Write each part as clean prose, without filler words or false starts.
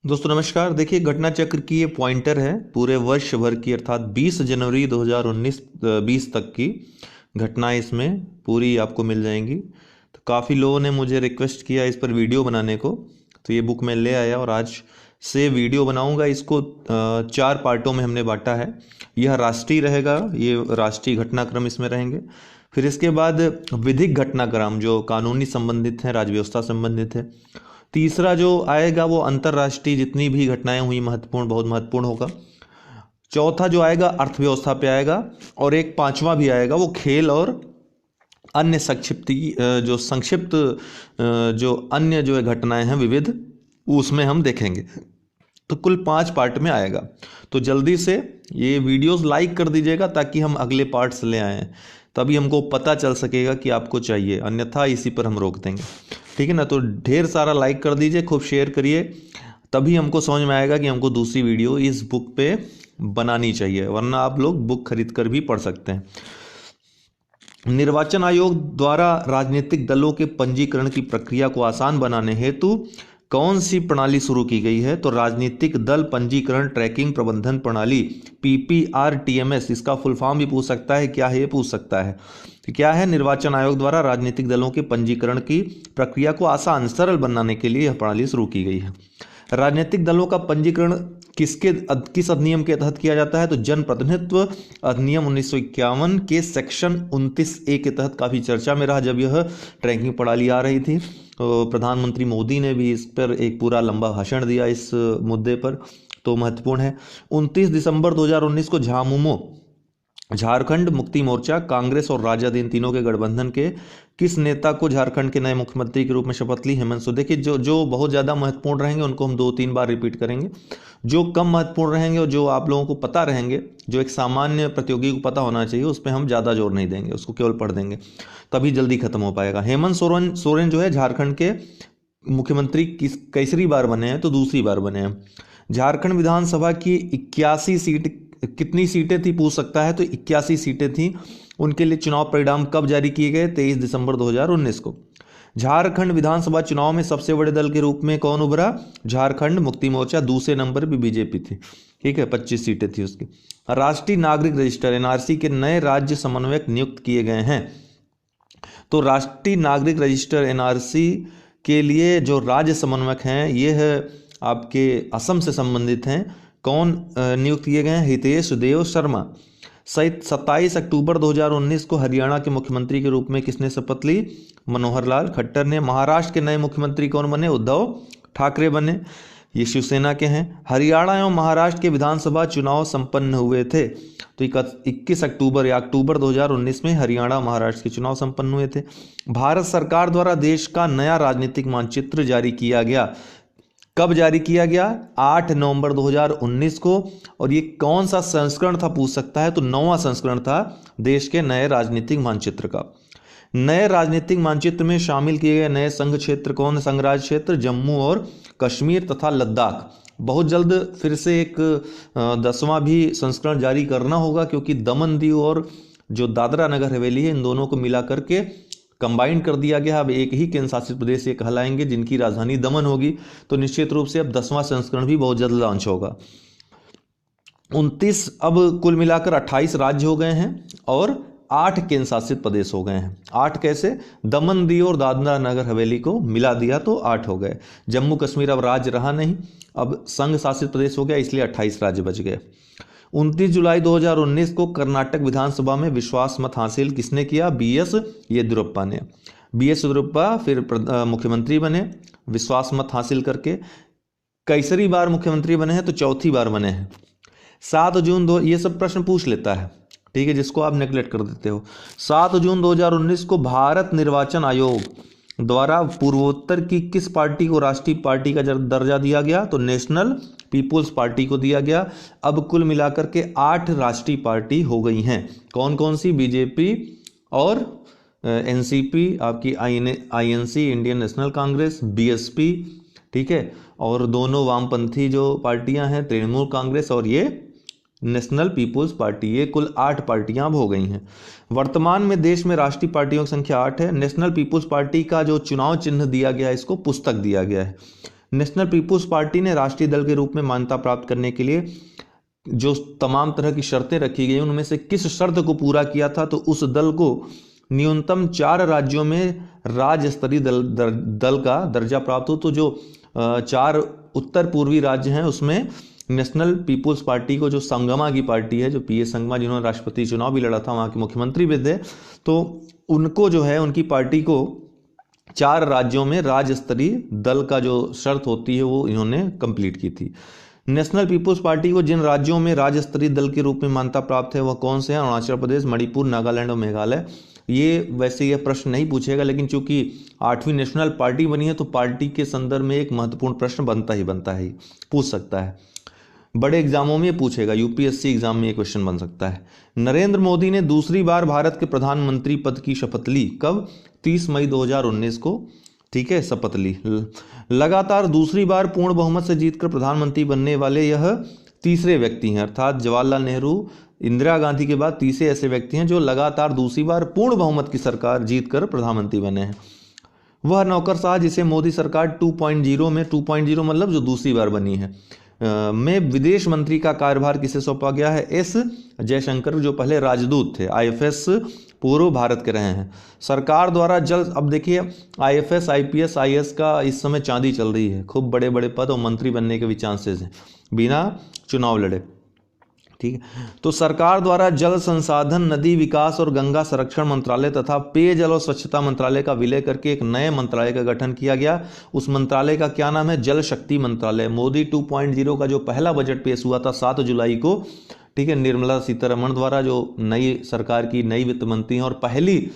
दोस्तों नमस्कार। देखिए, घटना चक्र की ये पॉइंटर है पूरे वर्ष भर की, अर्थात 20 जनवरी 2019-20 तक की घटनाएं इसमें पूरी आपको मिल जाएंगी। तो काफ़ी लोगों ने मुझे रिक्वेस्ट किया इस पर वीडियो बनाने को, तो ये बुक मैं ले आया और आज से वीडियो बनाऊंगा। इसको 4 पार्टों में हमने बांटा है। यह राष्ट्रीय रहेगा, ये राष्ट्रीय घटनाक्रम इसमें रहेंगे। फिर इसके बाद विधिक घटनाक्रम जो कानूनी संबंधित हैं, राज्य व्यवस्था संबंधित है। तीसरा जो आएगा वो अंतर्राष्ट्रीय जितनी भी घटनाएं हुई महत्वपूर्ण, बहुत महत्वपूर्ण होगा। चौथा जो आएगा अर्थव्यवस्था पे आएगा, और एक पांचवा भी आएगा वो खेल और अन्य संक्षिप्त जो अन्य जो घटनाएं हैं विविध, उसमें हम देखेंगे। तो कुल 5 पार्ट में आएगा। तो जल्दी से ये वीडियोस लाइक कर दीजिएगा ताकि हम अगले पार्ट्स ले आएँ, तभी हमको पता चल सकेगा कि आपको चाहिए, अन्यथा इसी पर हम रोक देंगे। ठीक है ना। तो ढेर सारा लाइक कर दीजिए, खूब शेयर करिए, तभी हमको समझ में आएगा कि हमको दूसरी वीडियो इस बुक पे बनानी चाहिए, वरना आप लोग बुक खरीद कर भी पढ़ सकते हैं। निर्वाचन आयोग द्वारा राजनीतिक दलों के पंजीकरण की प्रक्रिया को आसान बनाने हेतु कौन सी प्रणाली शुरू की गई है? तो राजनीतिक दल पंजीकरण ट्रैकिंग प्रबंधन प्रणाली, PPRTMS। इसका फुल फॉर्म भी पूछ सकता है, क्या है ये पूछ सकता है। तो क्या है? निर्वाचन आयोग द्वारा राजनीतिक दलों के पंजीकरण की प्रक्रिया को आसान सरल बनाने के लिए यह प्रणाली शुरू की गई है। राजनीतिक दलों का पंजीकरण किस अधिनियम के तहत किया जाता है? तो जन प्रतिनिधित्व अधिनियम 1951 के सेक्शन 29A के तहत काफ़ी चर्चा में रहा जब यह ट्रैकिंग प्रणाली आ रही थी। तो प्रधानमंत्री मोदी ने भी इस पर एक पूरा लंबा भाषण दिया इस मुद्दे पर, तो महत्वपूर्ण है। 29 दिसंबर 2019 को झामुमो, झारखंड मुक्ति मोर्चा, कांग्रेस और राजद, इन तीनों के गठबंधन के किस नेता को झारखंड के नए मुख्यमंत्री के रूप में शपथ ली? हेमंत सोरेन। देखिए, जो बहुत ज़्यादा महत्वपूर्ण रहेंगे उनको हम 2-3 बार रिपीट करेंगे। जो कम महत्वपूर्ण रहेंगे और जो आप लोगों को पता रहेंगे, जो एक सामान्य प्रतियोगी को पता होना चाहिए, उस पर हम ज़्यादा जोर नहीं देंगे, उसको केवल पढ़ देंगे, तभी जल्दी खत्म हो पाएगा। हेमंत सोरेन जो है झारखंड के मुख्यमंत्री कैसरी बार बने हैं? तो दूसरी बार बने हैं। झारखंड विधानसभा की 81 सीट, कितनी सीटें थी पूछ सकता है, तो 81 सीटें थी। उनके लिए चुनाव परिणाम कब जारी किए गए? 23 दिसंबर 2019 को। झारखंड विधानसभा चुनाव में सबसे बड़े दल के रूप में कौन उभरा? झारखंड मुक्ति मोर्चा। दूसरे नंबर पर बीजेपी थी। ठीक है, 25 सीटें थी उसकी। राष्ट्रीय नागरिक रजिस्टर NRC के नए राज्य समन्वयक नियुक्त किए गए हैं। तो राष्ट्रीय नागरिक रजिस्टर NRC के लिए जो राज्य समन्वयक हैं, ये है आपके असम से संबंधित हैं। कौन नियुक्त किए गए हैं? हितेश देव शर्मा। 27 अक्टूबर 2019 को हरियाणा के मुख्यमंत्री के रूप में किसने शपथ ली? मनोहर लाल खट्टर ने। महाराष्ट्र के नए मुख्यमंत्री कौन बने? उद्धव ठाकरे बने, ये शिवसेना के हैं। हरियाणा एवं महाराष्ट्र के विधानसभा चुनाव संपन्न हुए थे। तो 21 अक्टूबर या अक्टूबर 2019 में हरियाणा महाराष्ट्र के चुनाव संपन्न हुए थे। भारत सरकार द्वारा देश का नया राजनीतिक मानचित्र जारी किया गया। कब जारी किया गया? 8 नवंबर 2019 को। और ये कौन सा संस्करण था पूछ सकता है, तो 9वां संस्करण था देश के नए राजनीतिक मानचित्र का। नए राजनीतिक मानचित्र में शामिल किए गए नए संघ क्षेत्र कौन? संघ राज्य क्षेत्र जम्मू और कश्मीर तथा लद्दाख। बहुत जल्द फिर से एक 10वां भी संस्करण जारी करना होगा, क्योंकि दमन दीव और जो दादरा नगर हवेली है, इन दोनों को मिला करके कंबाइन कर दिया गया। अब एक ही केंद्र शासित प्रदेश ये कहलाएंगे, जिनकी राजधानी दमन होगी। तो निश्चित रूप से अब 10वां संस्करण भी बहुत जल्द लॉन्च होगा। 29, अब कुल मिलाकर 28 राज्य हो गए हैं और 8 केंद्र शासित प्रदेश हो गए हैं। 8 कैसे? दमन दीव और दादरा नगर हवेली को मिला दिया तो 8 हो गए। जम्मू कश्मीर अब राज्य रहा नहीं, अब संघ शासित प्रदेश हो गया, इसलिए 28 राज्य बच गए। 29 जुलाई 2019 को कर्नाटक विधानसभा में विश्वास मत हासिल किसने किया? BS येदियुरप्पा ने। BS येदियुरप्पा फिर मुख्यमंत्री बने विश्वास मत हासिल करके। कैसरी बार मुख्यमंत्री बने हैं? तो चौथी बार बने हैं। 7 जून ये सब प्रश्न पूछ लेता है, ठीक है, जिसको आप नेगलेक्ट कर देते हो। 7 जून 2019 को भारत निर्वाचन आयोग द्वारा पूर्वोत्तर की किस पार्टी को राष्ट्रीय पार्टी का दर्जा दिया गया? तो नेशनल पीपुल्स पार्टी को दिया गया। अब कुल मिलाकर के 8 राष्ट्रीय पार्टी हो गई हैं। कौन कौन सी? BJP और NCP, आपकी INC Indian national Congress, BSP, ठीक है, और दोनों वामपंथी जो पार्टियां हैं, तृणमूल कांग्रेस और ये नेशनल पीपुल्स पार्टी। ये कुल 8 पार्टियां अब हो गई हैं। वर्तमान में देश में राष्ट्रीय पार्टियों की संख्या 8 है। नेशनल पीपुल्स पार्टी का जो चुनाव चिन्ह दिया गया है, इसको पुस्तक दिया गया है। नेशनल पीपुल्स पार्टी ने राष्ट्रीय दल के रूप में मान्यता प्राप्त करने के लिए जो तमाम तरह की शर्तें रखी गई उनमें से किस शर्त को पूरा किया था, तो उस दल को न्यूनतम 4 राज्यों में राज्य स्तरीय दल का दर्जा प्राप्त हो। तो जो 4 उत्तर पूर्वी राज्य हैं उसमें नेशनल पीपुल्स पार्टी को, जो संगमा की पार्टी है, जो पीए संगमा जिन्होंने राष्ट्रपति चुनाव भी लड़ा था, वहाँ के मुख्यमंत्री भी थे, तो उनको जो है उनकी पार्टी को 4 राज्यों में राज्य स्तरीय दल का जो शर्त होती है वो इन्होंने कंप्लीट की थी। नेशनल पीपुल्स पार्टी को जिन राज्यों में राज्य स्तरीय दल के रूप में मान्यता प्राप्त है वह कौन से हैं? अरुणाचल प्रदेश, मणिपुर, नागालैंड और मेघालय। ये वैसे ये प्रश्न नहीं पूछेगा, लेकिन चूंकि 8वीं नेशनल पार्टी बनी है तो पार्टी के संदर्भ में एक महत्वपूर्ण प्रश्न बनता ही पूछ सकता है। बड़े एग्जामों में ये पूछेगा, यूपीएससी एग्जाम में ये क्वेश्चन बन सकता है। नरेंद्र मोदी ने दूसरी बार भारत के प्रधानमंत्री पद की शपथ ली कब? 30 मई 2019 को, ठीक है, शपथ ली। लगातार दूसरी बार पूर्ण बहुमत से जीतकर प्रधानमंत्री बनने वाले यह तीसरे व्यक्ति हैं, अर्थात जवाहरलाल नेहरू, इंदिरा गांधी के बाद तीसरे ऐसे व्यक्ति हैं जो लगातार दूसरी बार पूर्ण बहुमत की सरकार जीतकर प्रधानमंत्री बने हैं। वह नौकरशाह जिसे मोदी सरकार 2.0 में, 2.0 मतलब जो दूसरी बार बनी है, में विदेश मंत्री का कार्यभार किसे सौंपा गया है? एस जयशंकर, जो पहले राजदूत थे, आईएफएस पूर्व भारत के रहे हैं। सरकार द्वारा जल, अब देखिए आईएफएस, आईपीएस, आईएएस का इस समय चांदी चल रही है, खूब बड़े बड़े पद और मंत्री बनने के भी चांसेस हैं बिना चुनाव लड़े, ठीक है। तो सरकार द्वारा जल संसाधन, नदी विकास और गंगा संरक्षण मंत्रालय तथा पेयजल और स्वच्छता मंत्रालय का विलय करके एक नए मंत्रालय का गठन किया गया। उस मंत्रालय का क्या नाम है? जल शक्ति मंत्रालय। मोदी 2.0 का जो पहला बजट पेश हुआ था 7 जुलाई को, ठीक है, निर्मला सीतारमण द्वारा, जो नई सरकार की नई वित्त मंत्री हैं और पहली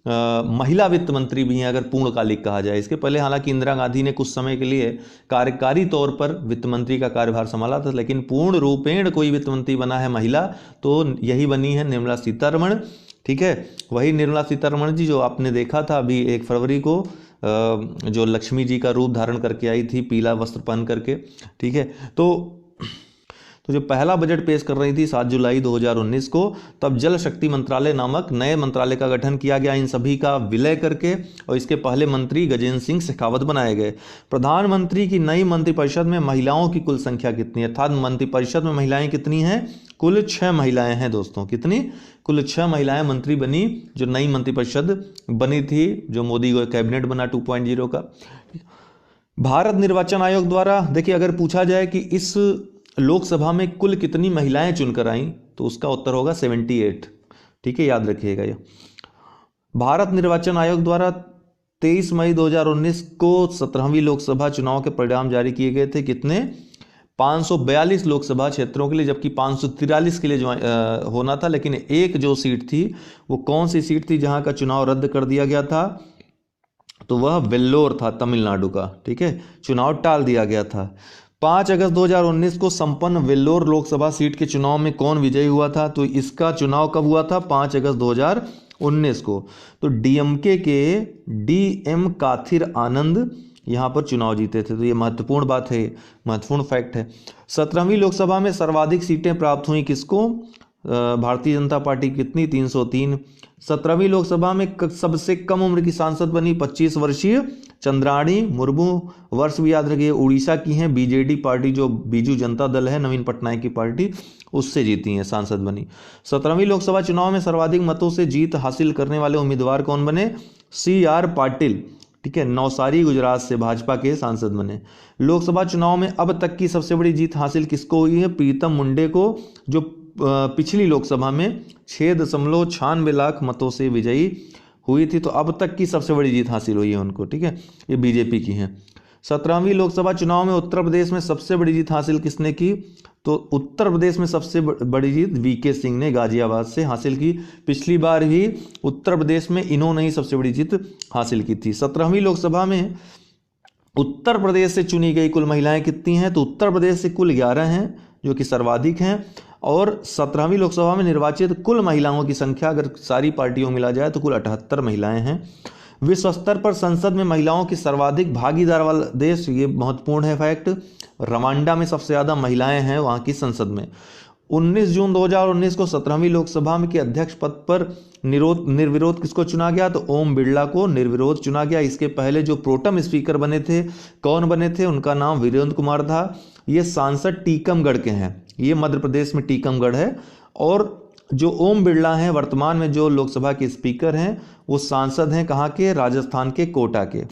महिला वित्त मंत्री भी हैं अगर पूर्णकालिक कहा जाए। इसके पहले हालांकि इंदिरा गांधी ने कुछ समय के लिए कार्यकारी तौर पर वित्त मंत्री का कार्यभार संभाला था, लेकिन पूर्ण रूपेण कोई वित्त मंत्री बना है महिला तो यही बनी है निर्मला सीतारमण, ठीक है। वही निर्मला सीतारमण जी जो आपने देखा था अभी 1 फरवरी को जो लक्ष्मी जी का रूप धारण करके आई थी, पीला वस्त्र पहन करके, ठीक है। तो जो पहला बजट पेश कर रही थी 7 जुलाई 2019 को, तब जल शक्ति मंत्रालय नामक नए मंत्रालय का गठन किया गया इन सभी का विलय करके, और इसके पहले मंत्री गजेंद्र सिंह शेखावत बनाए गए। प्रधानमंत्री की नई मंत्रिपरिषद में महिलाओं की कुल संख्या कितनी है? अर्थात मंत्रिपरिषद में महिलाएं कितनी हैं? कुल 6 महिलाएं हैं दोस्तों। कितनी? कुल 6 महिलाएं मंत्री बनी, जो नई मंत्रिपरिषद बनी थी, जो मोदी को कैबिनेट बना 2.0 का। भारत निर्वाचन आयोग द्वारा, देखिए अगर पूछा जाए कि इस लोकसभा में कुल कितनी महिलाएं चुनकर आईं तो उसका उत्तर होगा 78, ठीक है, याद रखिएगा ये। भारत निर्वाचन आयोग द्वारा 23 मई 2019 को 17वीं लोकसभा चुनाव के परिणाम जारी किए गए थे। कितने? 542 लोकसभा क्षेत्रों के लिए, जबकि 543 के लिए जो होना था, लेकिन एक जो सीट थी वो कौन सी सीट थी जहां का चुनाव रद्द कर दिया गया था? तो वह वेल्लोर था, तमिलनाडु का, ठीक है, चुनाव टाल दिया गया था। 5 अगस्त 2019 को संपन्न वेल्लोर लोकसभा सीट के चुनाव में कौन विजयी हुआ था? तो इसका चुनाव कब हुआ था? 5 अगस्त 2019 को। तो डीएमके के डीएम काथिर आनंद यहाँ पर चुनाव जीते थे। तो ये महत्वपूर्ण बात है, महत्वपूर्ण फैक्ट है। 17वीं लोकसभा में सर्वाधिक सीटें प्राप्त हुई किसको? भारतीय जनता पार्टी कितनी? 303। 17वीं लोकसभा में सबसे कम उम्र की सांसद बनी 25 वर्षीय चंद्राणी मुर्मू। वर्ष भी याद रखिए, उड़ीसा की हैं, बीजेडी पार्टी जो बीजू जनता दल है, नवीन पटनायक की पार्टी, उससे जीती हैं, सांसद बनी। 17वीं लोकसभा चुनाव में सर्वाधिक मतों से जीत हासिल करने वाले उम्मीदवार कौन बने? CR पाटिल, ठीक है, नवसारी गुजरात से भाजपा के सांसद बने। लोकसभा चुनाव में अब तक की सबसे बड़ी जीत हासिल किसको हुई है? प्रीतम मुंडे को, जो पिछली लोकसभा में 6.96 लाख मतों से विजयी हुई थी। तो अब तक की सबसे बड़ी जीत हासिल हुई है उनको, ठीक है, ये बीजेपी की हैं। 17वीं लोकसभा चुनाव में उत्तर प्रदेश में सबसे बड़ी जीत हासिल किसने की? तो उत्तर प्रदेश में सबसे बड़ी जीत वीके सिंह ने गाजियाबाद से हासिल की। पिछली बार भी उत्तर प्रदेश में इन्होंने ही सबसे बड़ी जीत हासिल की थी। 17वीं लोकसभा में उत्तर प्रदेश से चुनी गई कुल महिलाएं कितनी हैं? तो उत्तर प्रदेश से कुल 11 हैं, जो कि सर्वाधिक हैं। और 17वीं लोकसभा में निर्वाचित कुल महिलाओं की संख्या अगर सारी पार्टियों मिला जाए तो कुल 78 महिलाएं हैं। विश्व स्तर पर संसद में महिलाओं की सर्वाधिक भागीदार वाला देश, ये महत्वपूर्ण है फैक्ट, रवांडा में सबसे ज़्यादा महिलाएं हैं वहाँ की संसद में। 19 जून 2019 को 17वीं लोकसभा में के अध्यक्ष पद पर निर्विरोध किसको चुना गया? तो ओम बिरला को निर्विरोध चुना गया। इसके पहले जो प्रोटम स्पीकर बने थे, कौन बने थे? उनका नाम वीरेंद्र कुमार था। ये सांसद टीकमगढ़ के हैं, ये मध्य प्रदेश में टीकमगढ़ है। और जो ओम बिरला हैं वर्तमान में जो लोकसभा के स्पीकर हैं, वो सांसद हैं कहाँ के? राजस्थान के कोटा के।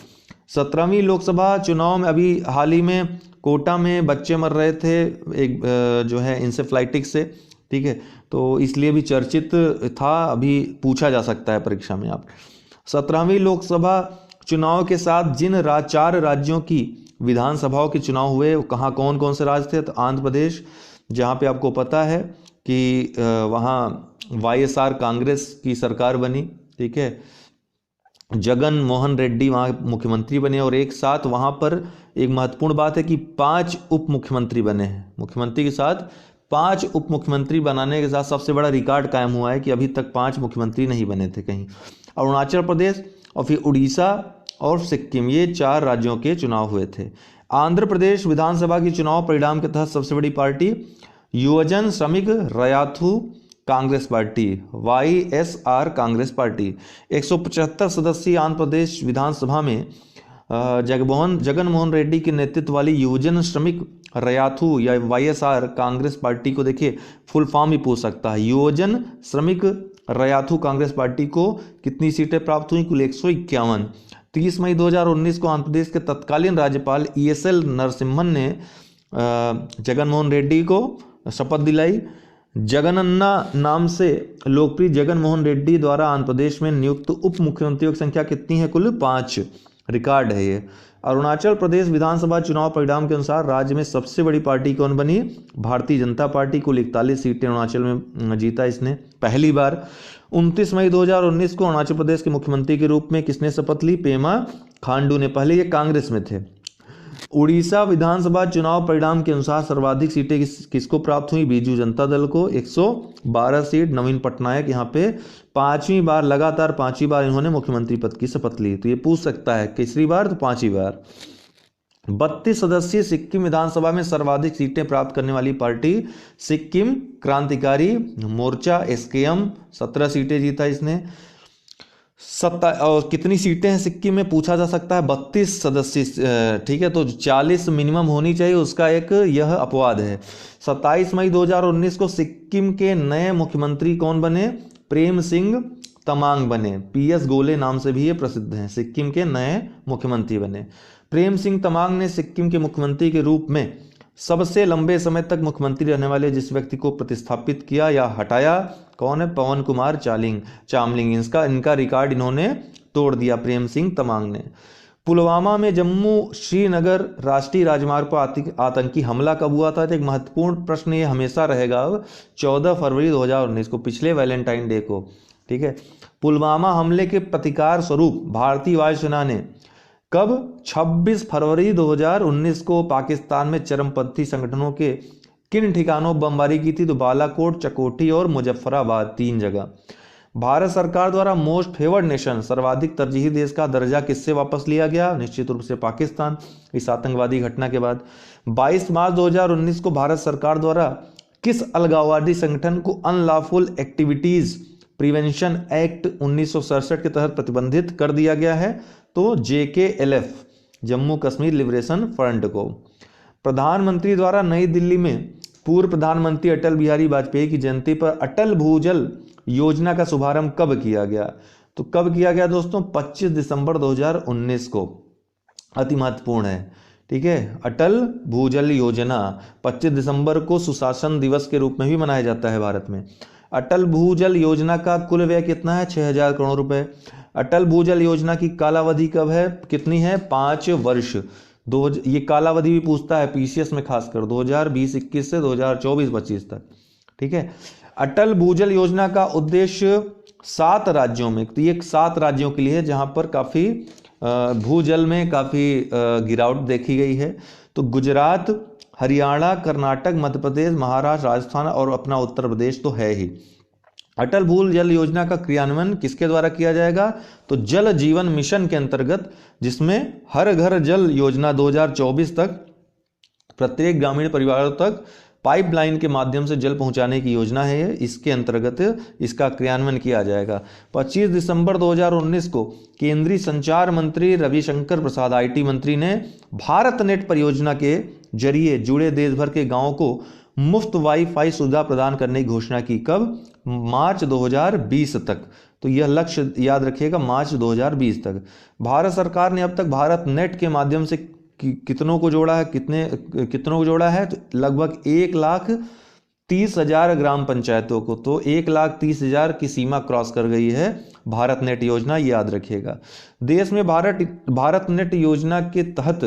17वीं लोकसभा चुनाव में अभी हाल ही में कोटा में बच्चे मर रहे थे एक जो है इंसेफ्लाइटिस से, ठीक है, तो इसलिए भी चर्चित था, अभी पूछा जा सकता है परीक्षा में आप। 17वीं लोकसभा चुनाव के साथ जिन 4 राज्यों की विधानसभाओं के चुनाव हुए, कहाँ कौन कौन से राज्य थे? तो आंध्र प्रदेश, जहाँ पे आपको पता है कि वहाँ YSR कांग्रेस की सरकार बनी, ठीक है, जगन मोहन रेड्डी वहाँ मुख्यमंत्री बने। और एक साथ वहाँ पर एक महत्वपूर्ण बात है कि 5 उप मुख्यमंत्री बने हैं। मुख्यमंत्री के साथ 5 उप मुख्यमंत्री बनाने के साथ सबसे बड़ा रिकॉर्ड कायम हुआ है कि अभी तक 5 मुख्यमंत्री नहीं बने थे कहीं। अरुणाचल प्रदेश और फिर उड़ीसा और सिक्किम, ये 4 राज्यों के चुनाव हुए थे। आंध्र प्रदेश विधानसभा की चुनाव परिणाम के तहत सबसे बड़ी party Yuvajana Shramika Rythu Congress party, YSR Congress party. 175 सदस्यीय आंध्र प्रदेश विधानसभा में जगन मोहन रेड्डी के नेतृत्व वाली युवजन श्रमिक रयाथू या YSR कांग्रेस पार्टी को देखिए फुल फॉर्म ही पूछ सकता है। युवजन श्रमिक रयाथू कांग्रेस पार्टी को कितनी सीटें प्राप्त हुई? कुल 151। 30 मई 2019 को आंध्र प्रदेश के तत्कालीन राज्यपाल ESL नरसिम्हन ने जगन मोहन रेड्डी को शपथ दिलाई। जगनन्ना नाम से लोकप्रिय जगन मोहन रेड्डी द्वारा आंध्र प्रदेश में नियुक्त उप मुख्यमंत्रियों की संख्या कितनी है? कुल 5, रिकॉर्ड है ये। अरुणाचल प्रदेश विधानसभा चुनाव परिणाम के अनुसार राज्य में सबसे बड़ी पार्टी कौन बनी? भारतीय जनता पार्टी। कुल 41 सीटें अरुणाचल में जीता इसने पहली बार। 29 मई 2019 को अरुणाचल प्रदेश के मुख्यमंत्री के रूप में किसने शपथ ली? पेमा खांडू ने। पहले ये कांग्रेस में थे। उड़ीसा विधानसभा चुनाव परिणाम के अनुसार सर्वाधिक सीटें किसको प्राप्त हुई? बीजू जनता दल को 112 सीट। नवीन पटनायक यहाँ पे 5वीं बार, लगातार 5वीं बार इन्होंने मुख्यमंत्री पद की शपथ ली। तो ये पूछ सकता है किसरी बार? तो 5वीं बार। 32 सदस्यीय सिक्किम विधानसभा में सर्वाधिक सीटें प्राप्त करने वाली पार्टी सिक्किम क्रांतिकारी मोर्चा SKM, 17 सीटें जीता इसने। और कितनी सीटें हैं सिक्किम में पूछा जा सकता है? 32 सदस्य, ठीक है, तो 40 मिनिमम होनी चाहिए, उसका एक यह अपवाद है। 27 मई 2019 को सिक्किम के नए मुख्यमंत्री कौन बने? प्रेम सिंह तमांग बने। PS गोले नाम से भी ये प्रसिद्ध हैं। सिक्किम के नए मुख्यमंत्री बने। प्रेम सिंह तमांग ने सिक्किम के मुख्यमंत्री के रूप में सबसे लंबे समय तक मुख्यमंत्री रहने वाले जिस व्यक्ति को प्रतिस्थापित किया या हटाया, कौन है? पवन कुमार चामलिंग। इनका रिकॉर्ड इन्होंने तोड़ दिया, प्रेम सिंह तमांग ने। पुलवामा में जम्मू श्रीनगर राष्ट्रीय राजमार्ग पर आतंकी हमला कब हुआ था? तो एक महत्वपूर्ण प्रश्न ये हमेशा रहेगा। 14 फरवरी 2019 को, पिछले वैलेंटाइन डे को, ठीक है। पुलवामा हमले के प्रतिकार स्वरूप भारतीय वायुसेना ने कब? 26 फरवरी 2019 को पाकिस्तान में चरमपंथी संगठनों के किन ठिकानों बमबारी की थी? तो बालाकोट, चकोटी और मुजफ्फराबाद, 3 जगह। भारत सरकार द्वारा मोस्ट फेवर्ड नेशन, सर्वाधिक तरजीही देश का दर्जा किससे वापस लिया गया? निश्चित रूप से पाकिस्तान, इस आतंकवादी घटना के बाद। 22 मार्च 2019 को भारत सरकार द्वारा किस अलगाववादी संगठन को अनलॉफुल एक्टिविटीज प्रिवेंशन एक्ट 1967 के तहत प्रतिबंधित कर दिया गया है? तो JKLF, Jammu Kashmir liberation front को। प्रधानमंत्री द्वारा नई दिल्ली में पूर्व प्रधानमंत्री अटल बिहारी वाजपेयी की जयंती पर अटल भूजल योजना का शुभारंभ कब किया गया? तो कब किया गया दोस्तों? 25 दिसंबर 2019 को। अति महत्वपूर्ण है, ठीक है। अटल भूजल योजना 25 दिसंबर को सुशासन दिवस के रूप में भी मनाया जाता है भारत में। अटल भूजल योजना का कुल व्यय कितना है? 6000 करोड़ रुपए। अटल भूजल योजना की कालावधि कब है, कितनी है? 5 वर्ष। ये कालावधि भी पूछता है PCS में, खासकर 2020-21 से 2024-25 तक, ठीक है। अटल भूजल योजना का उद्देश्य 7 राज्यों में, तो ये 7 राज्यों के लिए है जहां पर काफी भूजल में काफी गिरावट देखी गई है। तो गुजरात, हरियाणा, कर्नाटक, मध्य प्रदेश, महाराष्ट्र, राजस्थान और अपना उत्तर प्रदेश तो है ही। अटल भूजल योजना का क्रियान्वयन किसके द्वारा किया जाएगा? तो जल जीवन मिशन के अंतर्गत, जिसमें हर घर जल योजना 2024 तक प्रत्येक ग्रामीण परिवारों तक पाइपलाइन के माध्यम से जल पहुंचाने की योजना है ये, इसके अंतर्गत इसका क्रियान्वयन किया जाएगा। 25 दिसंबर 2019 को केंद्रीय संचार मंत्री रविशंकर प्रसाद आईटी मंत्री ने भारत नेट परियोजना के जरिए जुड़े देश भर के गांवों को मुफ्त वाईफाई सुविधा प्रदान करने की घोषणा की। कब? मार्च 2020 तक। तो यह लक्ष्य याद रखिएगा, मार्च 2020 तक। भारत सरकार ने अब तक भारत नेट के माध्यम से कितनों को जोड़ा है, कितनों को जोड़ा है? तो लगभग 1,30,000 ग्राम पंचायतों को। तो 1,30,000 की सीमा क्रॉस कर गई है भारत नेट योजना, याद रखिएगा। देश में भारत नेट योजना के तहत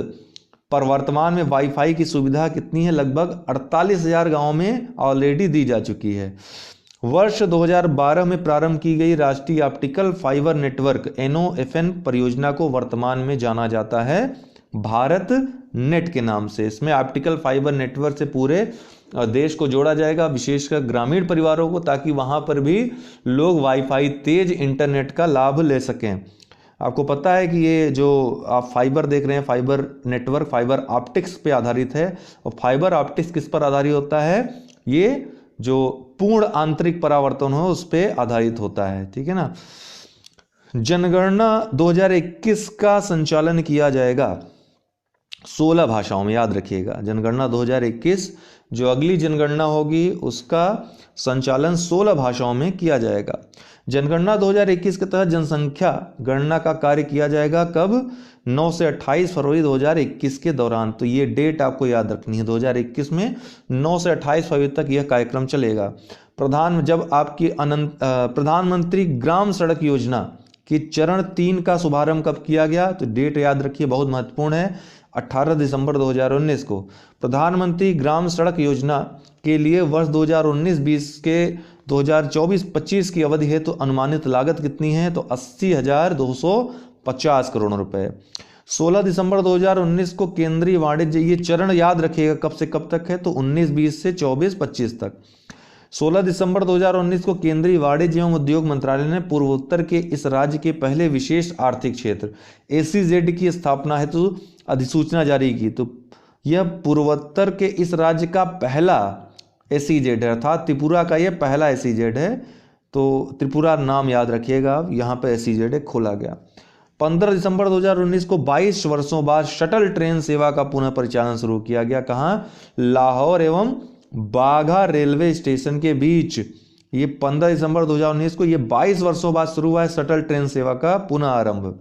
पर वर्तमान में वाईफाई की सुविधा कितनी है? लगभग 48,000 गाँव में ऑलरेडी दी जा चुकी है। वर्ष 2012 में प्रारंभ की गई राष्ट्रीय ऑप्टिकल फाइबर नेटवर्क NOFN परियोजना को वर्तमान में जाना जाता है भारत नेट के नाम से। इसमें ऑप्टिकल फाइबर नेटवर्क से पूरे देश को जोड़ा जाएगा, विशेषकर ग्रामीण परिवारों को, ताकि वहां पर भी लोग वाईफाई तेज इंटरनेट का लाभ ले सकें। आपको पता है कि ये जो आप फाइबर देख रहे हैं, फाइबर नेटवर्क फाइबर ऑप्टिक्स पे आधारित है। और फाइबर ऑप्टिक्स किस पर आधारित होता है? ये जो पूर्ण आंतरिक परावर्तन हो उस पर आधारित होता है, ठीक है ना। जनगणना 2021 का संचालन किया जाएगा 16 भाषाओं में, याद रखिएगा। जनगणना 2021 जो अगली जनगणना होगी उसका संचालन 16 भाषाओं में किया जाएगा। जनगणना 2021 के तहत जनसंख्या गणना का कार्य किया जाएगा। कब? 9 से 28 फरवरी 2021 के दौरान। तो ये डेट आपको याद रखनी है, 2021 में 9 से 28 फरवरी तक यह कार्यक्रम चलेगा। प्रधानमंत्री ग्राम सड़क योजना कि चरण 3 का शुभारंभ कब किया गया? तो डेट याद रखिए, बहुत महत्वपूर्ण है, 18 दिसंबर 2019 को। प्रधानमंत्री ग्राम सड़क योजना के लिए वर्ष 2019-20 के 2024-25 की अवधि है तो अनुमानित लागत कितनी है? तो 80,250 करोड़ रुपए। 16 दिसंबर 2019 को केंद्रीय वाणिज्य, ये चरण याद रखिएगा कब से कब तक है? तो 19-20 से 24-25 तक। 16 दिसंबर 2019 को केंद्रीय वाणिज्य एवं उद्योग मंत्रालय ने पूर्वोत्तर के इस राज्य के पहले विशेष आर्थिक क्षेत्र ACZ की स्थापना हेतु अधिसूचना जारी की। तो यह पूर्वोत्तर के इस राज्य का पहला ACZ है, अर्थात त्रिपुरा का यह पहला ACZ है। तो त्रिपुरा नाम याद रखिएगा, यहाँ पर ACZ खोला गया। 15 दिसंबर 2019 को 22 वर्षों बाद शटल ट्रेन सेवा का पुनः परिचालन शुरू किया गया। कहाँ? लाहौर एवं बाघा रेलवे स्टेशन के बीच। ये 15 दिसंबर 2019 को, ये 22 वर्षों बाद शुरू हुआ है शटल ट्रेन सेवा का पुनः आरंभ।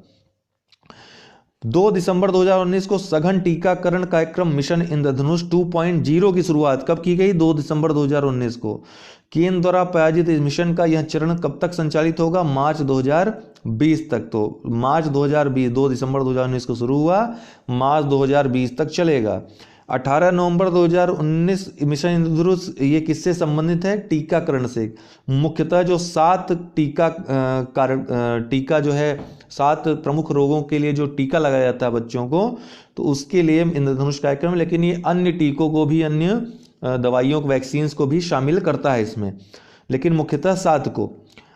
2 दिसंबर 2019 को सघन टीकाकरण कार्यक्रम मिशन इंद्रधनुष 2.0 की शुरुआत कब की गई? 2 दिसंबर 2019 को। केंद्र द्वारा प्रायोजित इस मिशन का यह चरण कब तक संचालित होगा? मार्च 2020 तक। तो मार्च 2020, 2 दिसंबर 2019 को शुरू हुआ, मार्च 2020 तक चलेगा। 18 नवंबर 2019 मिशन इंद्रधनुष ये किससे संबंधित है? टीकाकरण से। मुख्यतः जो 7 टीका जो है 7 प्रमुख रोगों के लिए जो टीका लगाया जाता है बच्चों को, तो उसके लिए इंद्रधनुष कार्यक्रम। लेकिन ये अन्य टीकों को भी, अन्य दवाइयों को, वैक्सीन्स को भी शामिल करता है इसमें, लेकिन मुख्यतः 7 को।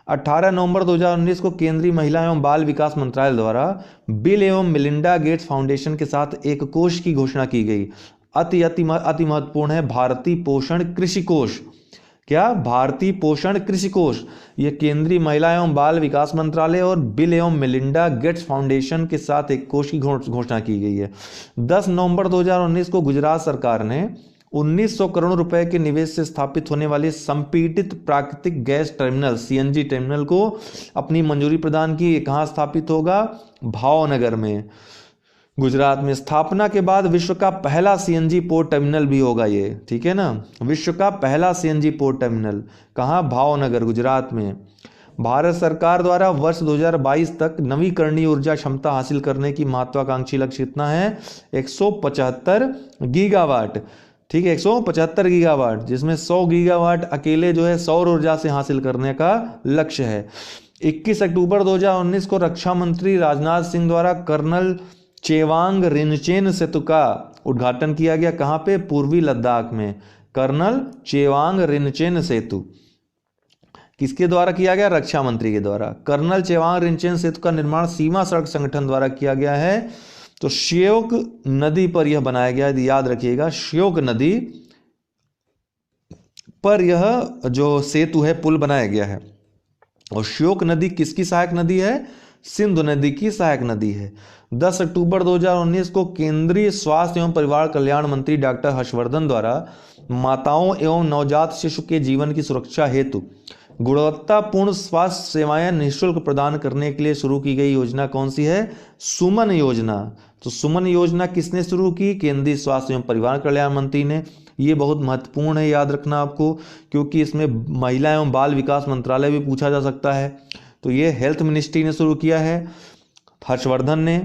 18 नवंबर 2019 को केंद्रीय महिला एवं बाल विकास मंत्रालय द्वारा बिल एवं मिलिंडा गेट्स फाउंडेशन के साथ एक कोष की घोषणा की गई। अति महत्वपूर्ण है, भारतीय पोषण कृषि कोष। क्या? भारतीय पोषण कृषि कोष। यह केंद्रीय महिला एवं बाल विकास मंत्रालय और बिल एवं मिलिंडा गेट्स फाउंडेशन के साथ एक कोष की घोषणा की गई है। 10 नवंबर 2019 को गुजरात सरकार ने 1900 करोड़ रुपए के निवेश से स्थापित होने वाले संपीड़ित प्राकृतिक गैस टर्मिनल CNG टर्मिनल को अपनी मंजूरी प्रदान की। कहाँ स्थापित होगा? भावनगर में, गुजरात में। स्थापना के बाद विश्व का पहला CNG पोर्ट टर्मिनल भी होगा ये, ठीक है ना। विश्व का पहला CNG पोर्ट टर्मिनल कहाँ? भावनगर, गुजरात में। भारत सरकार द्वारा वर्ष 2022 तक नवीकरणीय ऊर्जा क्षमता हासिल करने की महत्वाकांक्षी लक्ष्य कितना है? 175 गीगावाट, ठीक है, 175 गीगावाट, जिसमें 100 गीगावाट अकेले जो है सौर ऊर्जा से हासिल करने का लक्ष्य है। 21 अक्टूबर 2019 को रक्षा मंत्री राजनाथ सिंह द्वारा कर्नल चेवांग रिनचेन सेतु का उद्घाटन किया गया। कहाँ पे? पूर्वी लद्दाख में। कर्नल चेवांग रिनचेन सेतु किसके द्वारा किया गया? रक्षा मंत्री के द्वारा। कर्नल चेवांग रिनचेन सेतु का निर्माण सीमा सड़क संगठन द्वारा किया गया है। तो श्योक नदी पर यह बनाया गया है, याद रखिएगा, श्योक नदी पर यह जो सेतु है, पुल बनाया गया है। और श्योक नदी किसकी सहायक नदी है? सिंधु नदी की सहायक नदी है। 10 अक्टूबर 2019 को केंद्रीय स्वास्थ्य एवं परिवार कल्याण मंत्री डॉक्टर हर्षवर्धन द्वारा माताओं एवं नवजात शिशु के जीवन की सुरक्षा हेतु गुणवत्तापूर्ण स्वास्थ्य सेवाएं निःशुल्क प्रदान करने के लिए शुरू की गई योजना कौन सी है? सुमन योजना। तो सुमन योजना किसने शुरू की? केंद्रीय स्वास्थ्य एवं परिवार कल्याण मंत्री ने। ये बहुत महत्वपूर्ण है, याद रखना आपको, क्योंकि इसमें महिला एवं बाल विकास मंत्रालय भी पूछा जा सकता है। तो ये हेल्थ मिनिस्ट्री ने शुरू किया है, हर्षवर्धन ने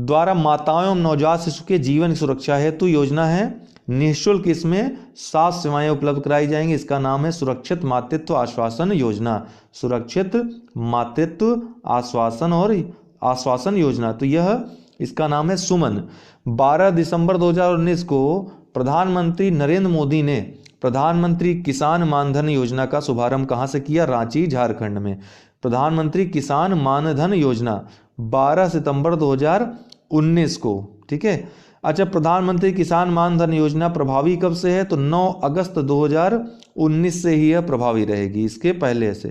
द्वारा माताओं एवं नवजात शिशु के जीवन की सुरक्षा हेतु योजना है। निःशुल्क इसमें स्वास्थ्य सेवाएं उपलब्ध कराई जाएंगी। इसका नाम है सुरक्षित मातृत्व आश्वासन योजना। सुरक्षित मातृत्व आश्वासन योजना। तो यह इसका नाम है सुमन। 12 दिसंबर 2019 को प्रधानमंत्री नरेंद्र मोदी ने प्रधानमंत्री किसान मानधन योजना का शुभारंभ कहां से किया? रांची, झारखंड में। प्रधानमंत्री किसान मानधन योजना 12 सितंबर 2019 को, ठीक है। अच्छा, प्रधानमंत्री किसान मानधन योजना प्रभावी कब से है? तो 9 अगस्त 2019 से ही यह प्रभावी रहेगी, इसके पहले से।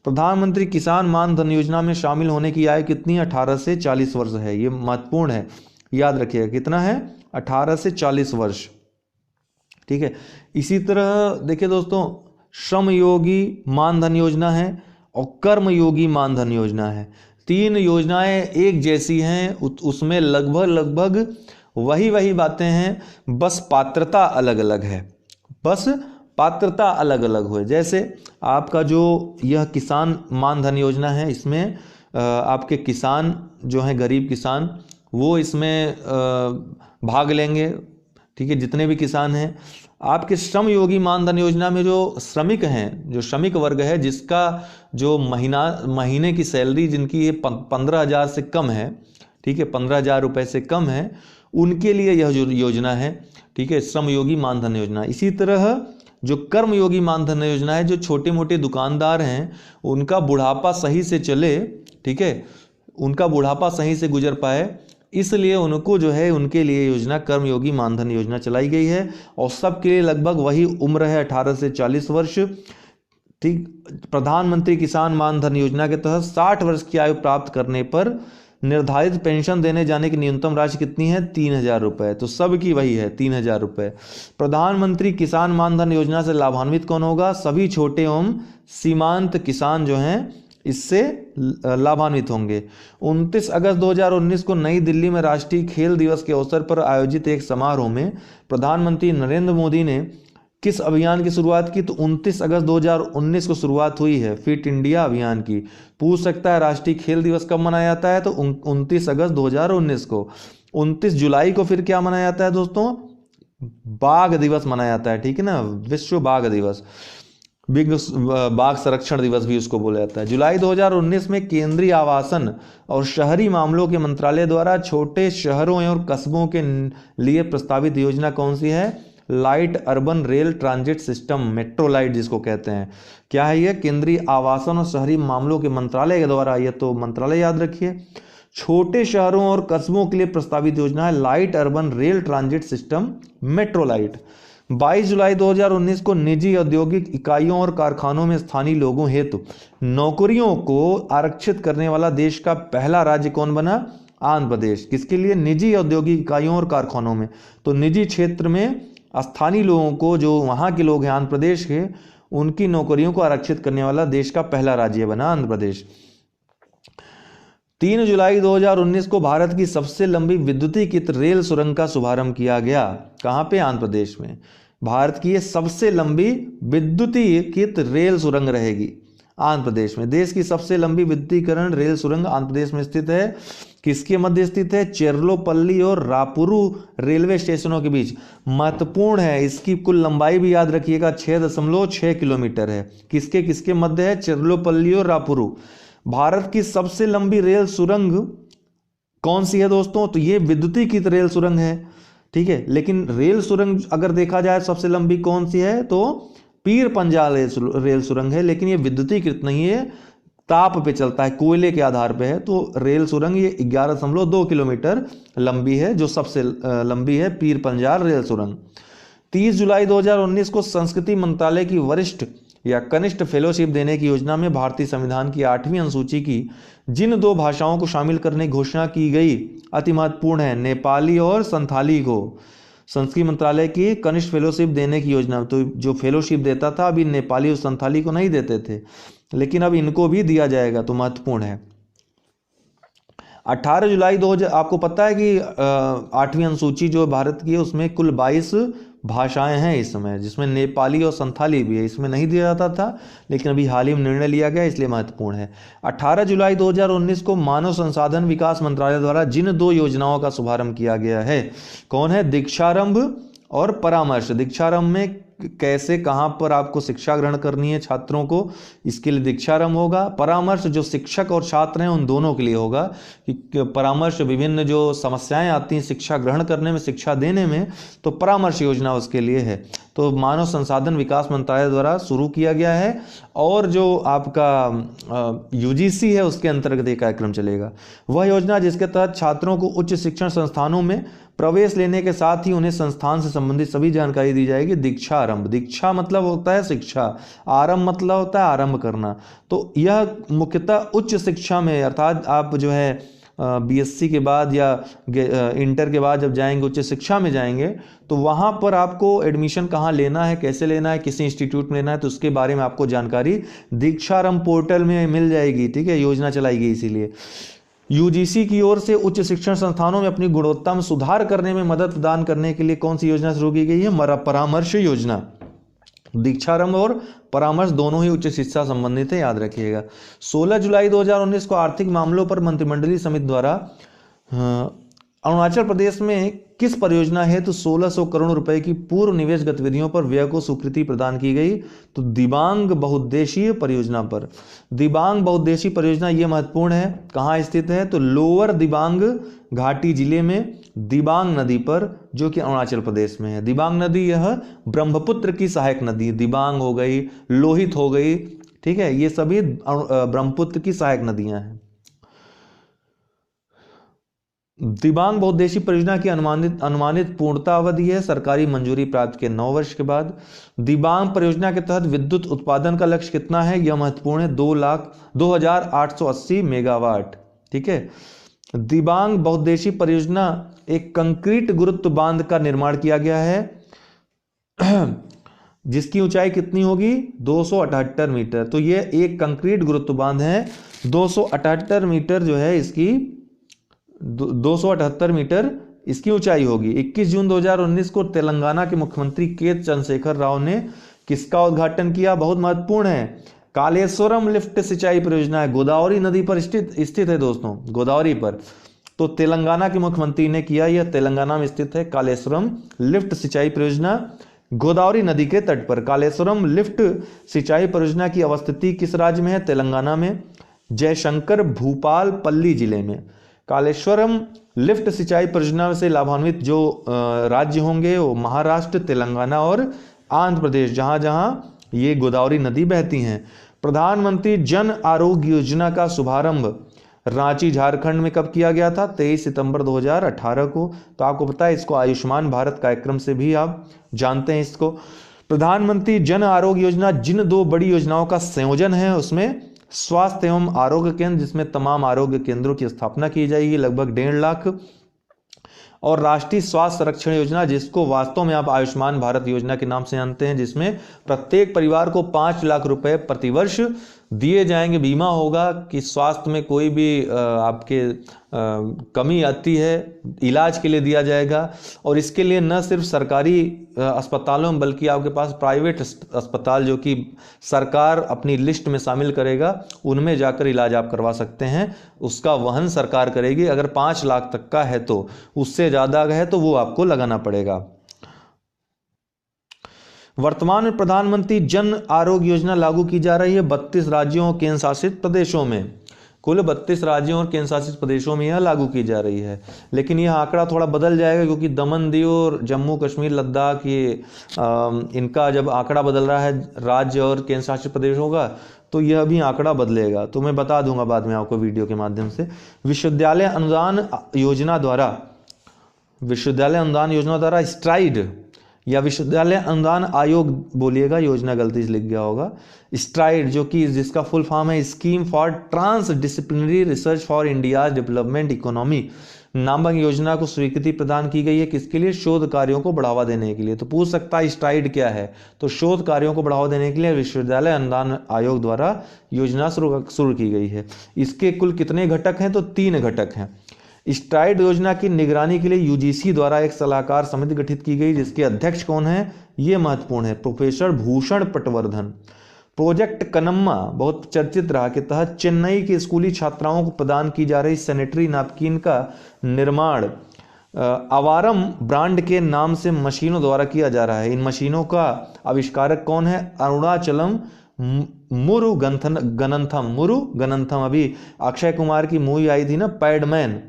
प्रधानमंत्री किसान मानधन योजना में शामिल होने की आयु कितनी? 18 से 40 वर्ष है। ये महत्वपूर्ण है, याद रखिएगा। कितना है? 18 से 40 वर्ष, ठीक है। इसी तरह देखिए दोस्तों, श्रम योगी मानधन योजना है और कर्मयोगी मानधन योजना है। 3 योजनाएं एक जैसी हैं, उसमें लगभग वही बातें हैं, बस पात्रता अलग अलग है। बस पात्रता अलग अलग हुए। जैसे आपका जो यह किसान मानधन योजना है, इसमें आपके किसान जो हैं, गरीब किसान, वो इसमें भाग लेंगे, ठीक है, जितने भी किसान हैं। आपके श्रम योगी मानधन योजना में जो श्रमिक हैं, जो श्रमिक वर्ग है, जिसका जो महीने की सैलरी जिनकी 15,000 से कम है, ठीक है, 15,000 रुपये से कम है, उनके लिए यह जो योजना है, ठीक है, श्रम योगी मानधन योजना। इसी तरह जो कर्मयोगी मानधन योजना है, जो छोटे मोटे दुकानदार हैं, उनका बुढ़ापा सही से चले, ठीक है, उनका बुढ़ापा सही से गुजर पाए, इसलिए उनको जो है, उनके लिए योजना कर्मयोगी मानधन योजना चलाई गई है। और सबके लिए लगभग वही उम्र है, 18 से 40 वर्ष, ठीक। प्रधानमंत्री किसान मानधन योजना के तहत 60 वर्ष की आयु प्राप्त करने पर निर्धारित पेंशन देने जाने की न्यूनतम राशि कितनी है? 3,000 रुपये। तो सबकी वही है, 3,000 रुपये। प्रधानमंत्री किसान मानधन योजना से लाभान्वित कौन होगा? सभी छोटे एवं सीमांत किसान जो हैं, इससे लाभान्वित होंगे। 29 अगस्त 2019 को नई दिल्ली में राष्ट्रीय खेल दिवस के अवसर पर आयोजित एक समारोह में प्रधानमंत्री नरेंद्र मोदी ने किस अभियान की शुरुआत की? तो 29 अगस्त 2019 को शुरुआत हुई है फिट इंडिया अभियान की। पूछ सकता है राष्ट्रीय खेल दिवस कब मनाया जाता है? तो 29 अगस्त 2019 को। 29 जुलाई को फिर क्या मनाया जाता है दोस्तों? बाघ दिवस मनाया जाता है, ठीक है ना, विश्व बाघ दिवस, बाघ संरक्षण दिवस भी उसको बोला जाता है। जुलाई 2019 में केंद्रीय आवासन और शहरी मामलों के मंत्रालय द्वारा छोटे शहरों और कस्बों के लिए प्रस्तावित योजना कौन सी है? Light urban rail transit system, metro light जिसको कहते हैं। क्या है ये? केंद्रीय आवासन और शहरी मामलों के मंत्रालय के द्वारा, ये तो मंत्रालय याद रखिए, छोटे शहरों और कस्बों के लिए प्रस्तावित योजना है light urban rail transit system, metro light. 22 जुलाई 2019 को निजी औद्योगिक इकाइयों और कारखानों में स्थानीय लोगों हेतु नौकरियों को आरक्षित करने वाला देश का पहला राज्य कौन बना? आंध्र प्रदेश। किसके लिए? निजी औद्योगिक इकाइयों और कारखानों में। तो निजी क्षेत्र में स्थानीय लोगों को, जो वहाँ के लोग हैं आंध्र प्रदेश के, उनकी नौकरियों को आरक्षित करने वाला देश का पहला राज्य बना आंध्र प्रदेश। 3 जुलाई 2019 को भारत की सबसे लंबी विद्युतीकृत रेल सुरंग का शुभारंभ किया गया। कहाँ पे? आंध्र प्रदेश में। भारत की ये सबसे लंबी विद्युतीकृत रेल सुरंग रहेगी आंध्र प्रदेश में। देश की सबसे लंबी विद्युतीकरण रेल सुरंग आंध्र प्रदेश में स्थित है। किसके मध्य स्थित है? चेरलोपल्ली और रापुरू रेलवे स्टेशनों के बीच। महत्वपूर्ण है, इसकी कुल लंबाई भी याद रखिएगा, 6.6 किलोमीटर है। किसके किसके मध्य है? चेरलोपल्ली और रापुरू। भारत की सबसे लंबी रेल सुरंग कौन सी है दोस्तों? तो ये विद्युतीकृत रेल सुरंग है, ठीक है। लेकिन रेल सुरंग अगर देखा जाए सबसे लंबी कौन सी है, तो पीर पंजाल रेल सुरंग है, लेकिन ये विद्युतीकृत नहीं है, ताप पे चलता है, कोयले के आधार पे है। तो रेल सुरंग ये 11.2 किलोमीटर लंबी है, जो सबसे लंबी है पीर पंजाल रेल सुरंग। 30 जुलाई 2019 को संस्कृति मंत्रालय की वरिष्ठ या कनिष्ठ फेलोशिप देने की योजना में भारतीय संविधान की 8वीं अनुसूची की जिन 2 भाषाओं को शामिल करने की घोषणा की गई अति महत्वपूर्ण है, नेपाली और संथाली को। संस्कृति मंत्रालय की कनिष्ठ फेलोशिप देने की योजना, तो जो फेलोशिप देता था अभी नेपाली और संथाली को नहीं देते थे, लेकिन अब इनको भी दिया जाएगा, तो महत्वपूर्ण है। 18 जुलाई 2000, आपको पता है कि 8वीं अनुसूची जो भारत की है उसमें कुल 22 भाषाएं हैं इस समय, जिसमें नेपाली और संथाली भी है। इसमें नहीं दिया जाता था, लेकिन अभी हाल ही में निर्णय लिया गया, इसलिए महत्वपूर्ण है। 18 जुलाई 2019 को मानव संसाधन विकास मंत्रालय द्वारा जिन 2 योजनाओं का शुभारंभ किया गया है, कौन है? दीक्षारंभ और परामर्श। दीक्षारंभ में कैसे कहाँ पर आपको शिक्षा ग्रहण करनी है छात्रों को, इसके लिए दीक्षारंभ होगा। परामर्श जो शिक्षक और छात्र हैं उन दोनों के लिए होगा, कि परामर्श विभिन्न जो समस्याएं आती हैं शिक्षा ग्रहण करने में, शिक्षा देने में, तो परामर्श योजना उसके लिए है। तो मानव संसाधन विकास मंत्रालय द्वारा शुरू किया गया है, और जो आपका यूजीसी है उसके अंतर्गत एक कार्यक्रम चलेगा। वह योजना जिसके तहत छात्रों को उच्च शिक्षण संस्थानों में प्रवेश लेने के साथ ही उन्हें संस्थान से संबंधित सभी जानकारी दी जाएगी। दीक्षारंभ, दीक्षा मतलब होता है शिक्षा, आरंभ मतलब होता है आरंभ करना। तो यह मुख्यतः उच्च शिक्षा में, अर्थात आप जो है बीएससी के बाद या इंटर के बाद जब जाएंगे, उच्च शिक्षा में जाएंगे, तो वहाँ पर आपको एडमिशन कहाँ लेना है, कैसे लेना है, किसी इंस्टीट्यूट में लेना है, तो उसके बारे में आपको जानकारी दीक्षारंभ पोर्टल में मिल जाएगी। ठीक है, योजना चलाई गई इसीलिए। यूजीसी की ओर से उच्च शिक्षण संस्थानों में अपनी गुणवत्ता में सुधार करने में मदद प्रदान करने के लिए कौन सी योजना शुरू की गई है? परामर्श योजना। दीक्षारंभ और परामर्श दोनों ही उच्च शिक्षा संबंधित है, याद रखिएगा। 16 जुलाई 2019 को आर्थिक मामलों पर मंत्रिमंडलीय समिति द्वारा अरुणाचल प्रदेश में किस परियोजना हेतु 1600 करोड़ रुपए की पूर्व निवेश गतिविधियों पर व्यय को स्वीकृति प्रदान की गई? तो दिबांग बहुउद्देशीय परियोजना पर। दिबांग बहुउद्देशीय परियोजना ये महत्वपूर्ण है, कहाँ स्थित है? तो लोअर दिबांग घाटी जिले में दिबांग नदी पर, जो कि अरुणाचल प्रदेश में है। दिबांग नदी यह ब्रह्मपुत्र की सहायक नदी, दिबांग हो गई, लोहित हो गई, ठीक है, ये सभी ब्रह्मपुत्र की सहायक नदियां हैं। दिबांग बहुउद्देशीय परियोजना की अनुमानित पूर्णता अवधि है सरकारी मंजूरी प्राप्त के 9 वर्ष के बाद। दिबांग परियोजना के तहत विद्युत उत्पादन का लक्ष्य कितना है? यह महत्वपूर्ण है, 2,0880 मेगावाट। ठीक है, दिबांग बहुउद्देशीय परियोजना एक कंक्रीट गुरुत्व बांध का निर्माण किया गया है, जिसकी ऊंचाई कितनी होगी? 278 मीटर। तो ये एक कंक्रीट गुरुत्व बांध है, 278 मीटर जो है इसकी, 278 मीटर इसकी ऊंचाई होगी। 21 जून 2019 को तेलंगाना के मुख्यमंत्री के चंद्रशेखर राव ने किसका उद्घाटन किया? बहुत महत्वपूर्ण है, कालेश्वरम लिफ्ट सिंचाई परियोजना है, गोदावरी नदी पर स्थित है दोस्तों, गोदावरी पर। तो तेलंगाना के मुख्यमंत्री ने किया, यह तेलंगाना में स्थित है कालेश्वरम लिफ्ट सिंचाई परियोजना, गोदावरी नदी के तट पर। कालेश्वरम लिफ्ट सिंचाई परियोजना की अवस्थिति किस राज्य में है? तेलंगाना में, जयशंकर भूपाल पल्ली जिले में। कालेश्वरम लिफ्ट सिंचाई परियोजना से लाभान्वित जो राज्य होंगे वो महाराष्ट्र, तेलंगाना और आंध्र प्रदेश, जहां जहां ये गोदावरी नदी बहती हैं। प्रधानमंत्री जन आरोग्य योजना का शुभारंभ रांची झारखंड में कब किया गया था? 23 सितंबर 2018 को। तो आपको पता है इसको आयुष्मान भारत कार्यक्रम से भी आप जानते हैं इसको। प्रधानमंत्री जन आरोग्य योजना जिन 2 बड़ी योजनाओं का संयोजन है, उसमें स्वास्थ्य एवं आरोग्य केंद्र, जिसमें तमाम आरोग्य केंद्रों की स्थापना की जाएगी, लगभग 1.5 लाख, और राष्ट्रीय स्वास्थ्य संरक्षण योजना, जिसको वास्तव में आप आयुष्मान भारत योजना के नाम से जानते हैं, जिसमें प्रत्येक परिवार को 5 लाख रुपए प्रतिवर्ष दिए जाएंगे। बीमा होगा कि स्वास्थ्य में कोई भी आपके कमी आती है, इलाज के लिए दिया जाएगा। और इसके लिए न सिर्फ सरकारी अस्पतालों में, बल्कि आपके पास प्राइवेट अस्पताल जो कि सरकार अपनी लिस्ट में शामिल करेगा, उनमें जाकर इलाज आप करवा सकते हैं। उसका वहन सरकार करेगी। अगर 5 लाख तक का है तो, उससे ज़्यादा है तो वो आपको लगाना पड़ेगा। वर्तमान में प्रधानमंत्री जन आरोग्य योजना लागू की जा रही है 32 राज्यों और केंद्र शासित प्रदेशों में। कुल 32 राज्यों और केंद्र शासित प्रदेशों में यह लागू की जा रही है। लेकिन यह आंकड़ा थोड़ा बदल जाएगा, क्योंकि दमन दीव और जम्मू कश्मीर लद्दाख ये इनका जब आंकड़ा बदल रहा है राज्य और केंद्र शासित प्रदेशों का, तो यह भी आंकड़ा बदलेगा। तो मैं बता दूंगा बाद में आपको वीडियो के माध्यम से। विश्वविद्यालय अनुदान योजना द्वारा स्ट्राइड या विश्वविद्यालय अनुदान आयोग बोलिएगा, योजना गलती से लिख गया होगा। स्ट्राइड जो कि जिसका फुल फॉर्म है scheme for transdisciplinary research for India development economy नामक योजना को स्वीकृति प्रदान की गई है। किसके लिए? शोध कार्यों को बढ़ावा देने के लिए। तो पूछ सकता है स्ट्राइड क्या है, तो शोध कार्यों को बढ़ावा देने के लिए विश्वविद्यालय अनुदान आयोग द्वारा योजना शुरू की गई है। इसके कुल कितने घटक हैं? तो 3 घटक हैं। स्ट्राइड योजना की निगरानी के लिए यूजीसी द्वारा एक सलाहकार समिति गठित की गई, जिसके अध्यक्ष कौन है? ये महत्वपूर्ण है, प्रोफेसर भूषण पटवर्धन। प्रोजेक्ट कन्नम्मा बहुत चर्चित रहा के तहत चेन्नई के स्कूली छात्राओं को प्रदान की जा रही सैनिटरी नैपकिन का निर्माण अवारम ब्रांड के नाम से मशीनों द्वारा किया जा रहा है। इन मशीनों का आविष्कारक कौन है? अरुणाचलम मुरुगनंथम। अभी अक्षय कुमार की मूवी आई थी ना पैडमैन,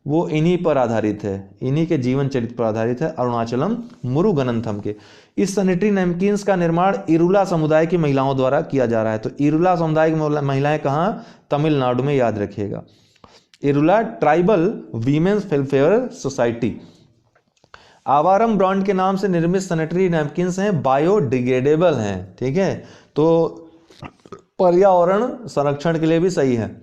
वो इन्हीं पर आधारित है, इन्हीं के जीवन चरित्र पर आधारित है, अरुणाचलम मुरुगनंथम के। इस सैनिटरी नैपकिन्स का निर्माण इरुला समुदाय की महिलाओं द्वारा किया जा रहा है। तो इरुला समुदाय की महिलाएं कहाँ? तमिलनाडु में, याद रखिएगा। Irula tribal women's welfare society. Aavaram brand के नाम से निर्मित सैनिटरी नैपकिन्स हैं, बायोडिग्रेडेबल हैं, ठीक है, तो पर्यावरण संरक्षण के लिए भी सही है।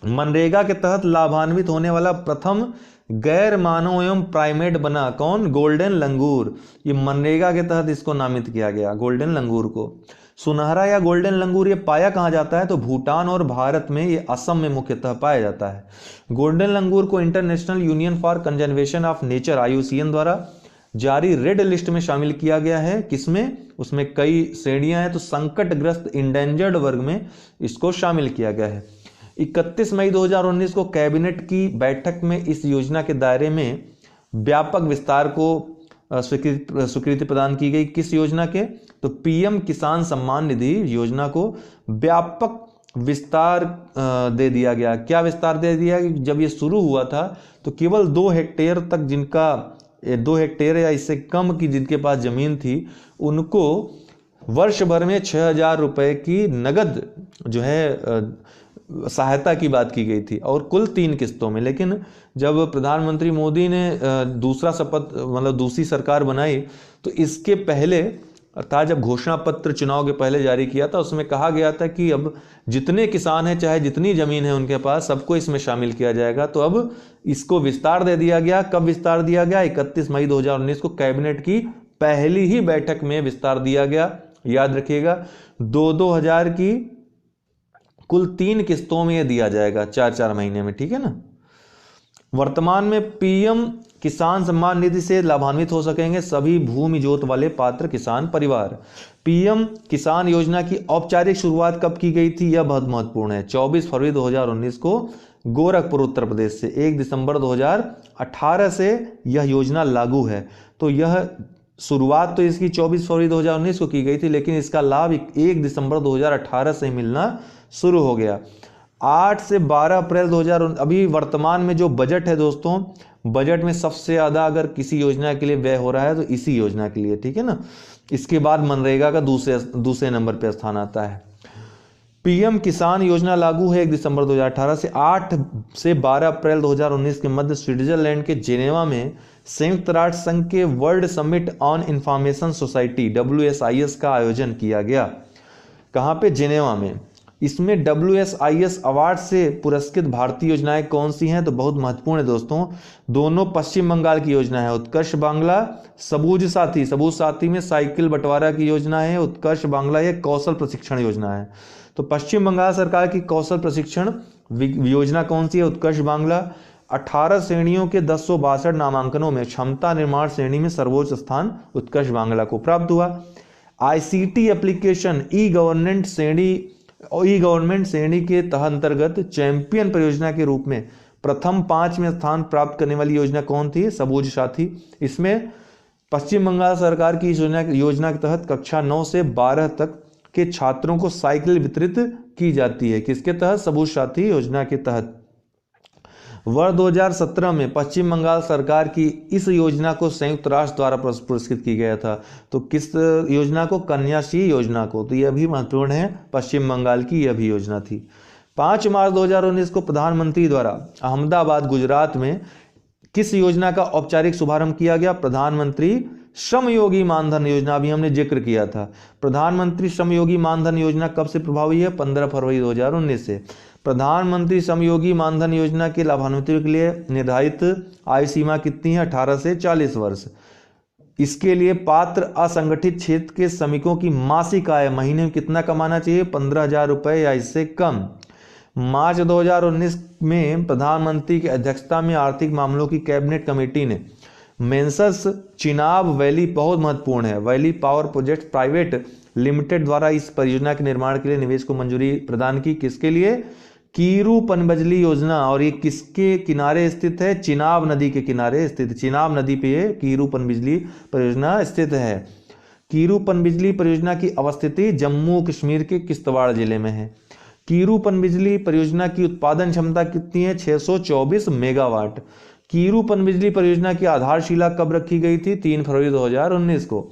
मनरेगा के तहत लाभान्वित होने वाला प्रथम गैर मानव एवं प्राइमेट बना कौन? गोल्डन लंगूर। ये मनरेगा के तहत इसको नामित किया गया, गोल्डन लंगूर को। सुनहरा या गोल्डन लंगूर ये पाया कहाँ जाता है? तो भूटान और भारत में, ये असम में मुख्यतः पाया जाता है। गोल्डन लंगूर को international union for conservation of nature IUCN द्वारा जारी रेड लिस्ट में शामिल किया गया है। किसमें? उसमें कई श्रेणियां हैं, तो संकटग्रस्त इंडेंजर्ड वर्ग में इसको शामिल किया गया है। 31 मई 2019 को कैबिनेट की बैठक में इस योजना के दायरे में व्यापक विस्तार को स्वीकृति प्रदान की गई। किस योजना के? तो PM किसान सम्मान निधि योजना को व्यापक विस्तार दे दिया गया। क्या विस्तार दे दिया? जब ये शुरू हुआ था तो केवल 2 हेक्टेयर तक, जिनका 2 हेक्टेयर या इससे कम की जिनके पास जमीन थी, उनको वर्ष भर में 6,000 रुपए की नगद जो है सहायता की बात की गई थी, और कुल 3 किस्तों में। लेकिन जब प्रधानमंत्री मोदी ने दूसरा शपथ मतलब दूसरी सरकार बनाई, तो इसके पहले अर्थात जब घोषणा पत्र चुनाव के पहले जारी किया था, उसमें कहा गया था कि अब जितने किसान हैं, चाहे जितनी जमीन है उनके पास, सबको इसमें शामिल किया जाएगा। तो अब इसको विस्तार दे दिया गया। कब विस्तार दिया गया? 31 मई 2019 को कैबिनेट की पहली ही बैठक में विस्तार दिया गया। याद रखिएगा, 2-2 हजार की कुल 3 किस्तों में यह दिया जाएगा, 4-4 महीने में, ठीक है ना। वर्तमान में PM किसान सम्मान निधि से लाभान्वित हो सकेंगे सभी भूमि जोत वाले पात्र किसान परिवार। PM किसान योजना की औपचारिक शुरुआत कब की गई थी? यह बहुत महत्वपूर्ण है। 24 फरवरी 2019 को गोरखपुर उत्तर प्रदेश से। 1 दिसंबर 2018 से यह योजना लागू है। तो यह शुरुआत तो इसकी 24 फरवरी 2019 को की गई थी, लेकिन इसका लाभ 1 दिसंबर 2018 से मिलना शुरू हो गया। 8 से 12 अप्रैल 2019। अभी वर्तमान में जो बजट है दोस्तों, बजट में सबसे ज्यादा अगर किसी योजना के लिए व्यय हो रहा है तो इसी योजना के लिए, ठीक है ना। इसके बाद मनरेगा का दूसरे नंबर पर स्थान आता है। PM किसान योजना लागू है 1 दिसंबर 2018 से। 8 से 12 अप्रैल 2019 के मध्य स्विट्जरलैंड के जेनेवा में संयुक्त राष्ट्र संघ के world summit on information society WSIS का आयोजन किया गया। कहाँ पे? जेनेवा में। इसमें WSIS अवार्ड से पुरस्कृत भारतीय योजनाएं कौन सी हैं? तो बहुत महत्वपूर्ण है दोस्तों, दोनों पश्चिम बंगाल की योजना है। उत्कर्ष बांग्ला, सबूज साथी में साइकिल बंटवारा की योजना है। उत्कर्ष बांग्ला ये कौशल प्रशिक्षण योजना है। तो पश्चिम बंगाल सरकार की कौशल प्रशिक्षण योजना कौन सी है? उत्कर्ष बांग्ला। 18 श्रेणियों के 1062 नामांकनों में क्षमता निर्माण श्रेणी में सर्वोच्च स्थान उत्कर्ष बांग्ला को प्राप्त हुआ। ICT एप्लीकेशन ई गवर्नमेंट श्रेणी के तहत अंतर्गत चैंपियन परियोजना के रूप में प्रथम 5 में स्थान प्राप्त करने वाली योजना कौन थी? सबूज साथी। इसमें पश्चिम बंगाल सरकार की योजना के तहत कक्षा 9 से 12 तक के छात्रों को साइकिल वितरित की जाती है। किसके तहत? सबूज साथी योजना के तहत। वर्ष 2017 में पश्चिम बंगाल सरकार की इस योजना को संयुक्त राष्ट्र द्वारा पुरस्कृत किया गया था। तो किस योजना को? कन्याश्री योजना को। तो यह भी महत्वपूर्ण है, पश्चिम बंगाल की यह भी योजना थी। 5 मार्च 2019 को प्रधानमंत्री द्वारा अहमदाबाद गुजरात में किस योजना का औपचारिक शुभारंभ किया गया? प्रधानमंत्री श्रम योगी मानधन योजना अभी हमने जिक्र किया था। प्रधानमंत्री श्रम योगी मानधन योजना कब से प्रभावी है? 15 फरवरी 2019 से। प्रधानमंत्री श्रम योगी मानधन योजना के लाभान्वितों के लिए निर्धारित आयु सीमा कितनी है? 18 से 40 वर्ष। इसके लिए पात्र असंगठित क्षेत्र के श्रमिकों की मासिक आय महीने में कितना कमाना चाहिए? 15,000 रुपये या इससे कम। मार्च 2019 में प्रधानमंत्री की अध्यक्षता में आर्थिक मामलों की कैबिनेट कमेटी ने मेंसस चिनाब वैली, बहुत महत्वपूर्ण है, valley power project private limited द्वारा इस परियोजना के निर्माण के लिए निवेश को मंजूरी प्रदान की। किसके लिए? कीरू पनबिजली योजना। और ये किसके किनारे स्थित है? चिनाब नदी के किनारे स्थित। चिनाब नदी पे ये कीरू पनबिजली परियोजना स्थित है। कीरू पनबिजली परियोजना की अवस्थिति जम्मू कश्मीर के किश्तवाड़ जिले में है। कीरू पनबिजली परियोजना की उत्पादन क्षमता कितनी है? 624 मेगावाट। कीरू पनबिजली परियोजना की आधारशिला कब रखी गई थी? 3 फरवरी 2019 को।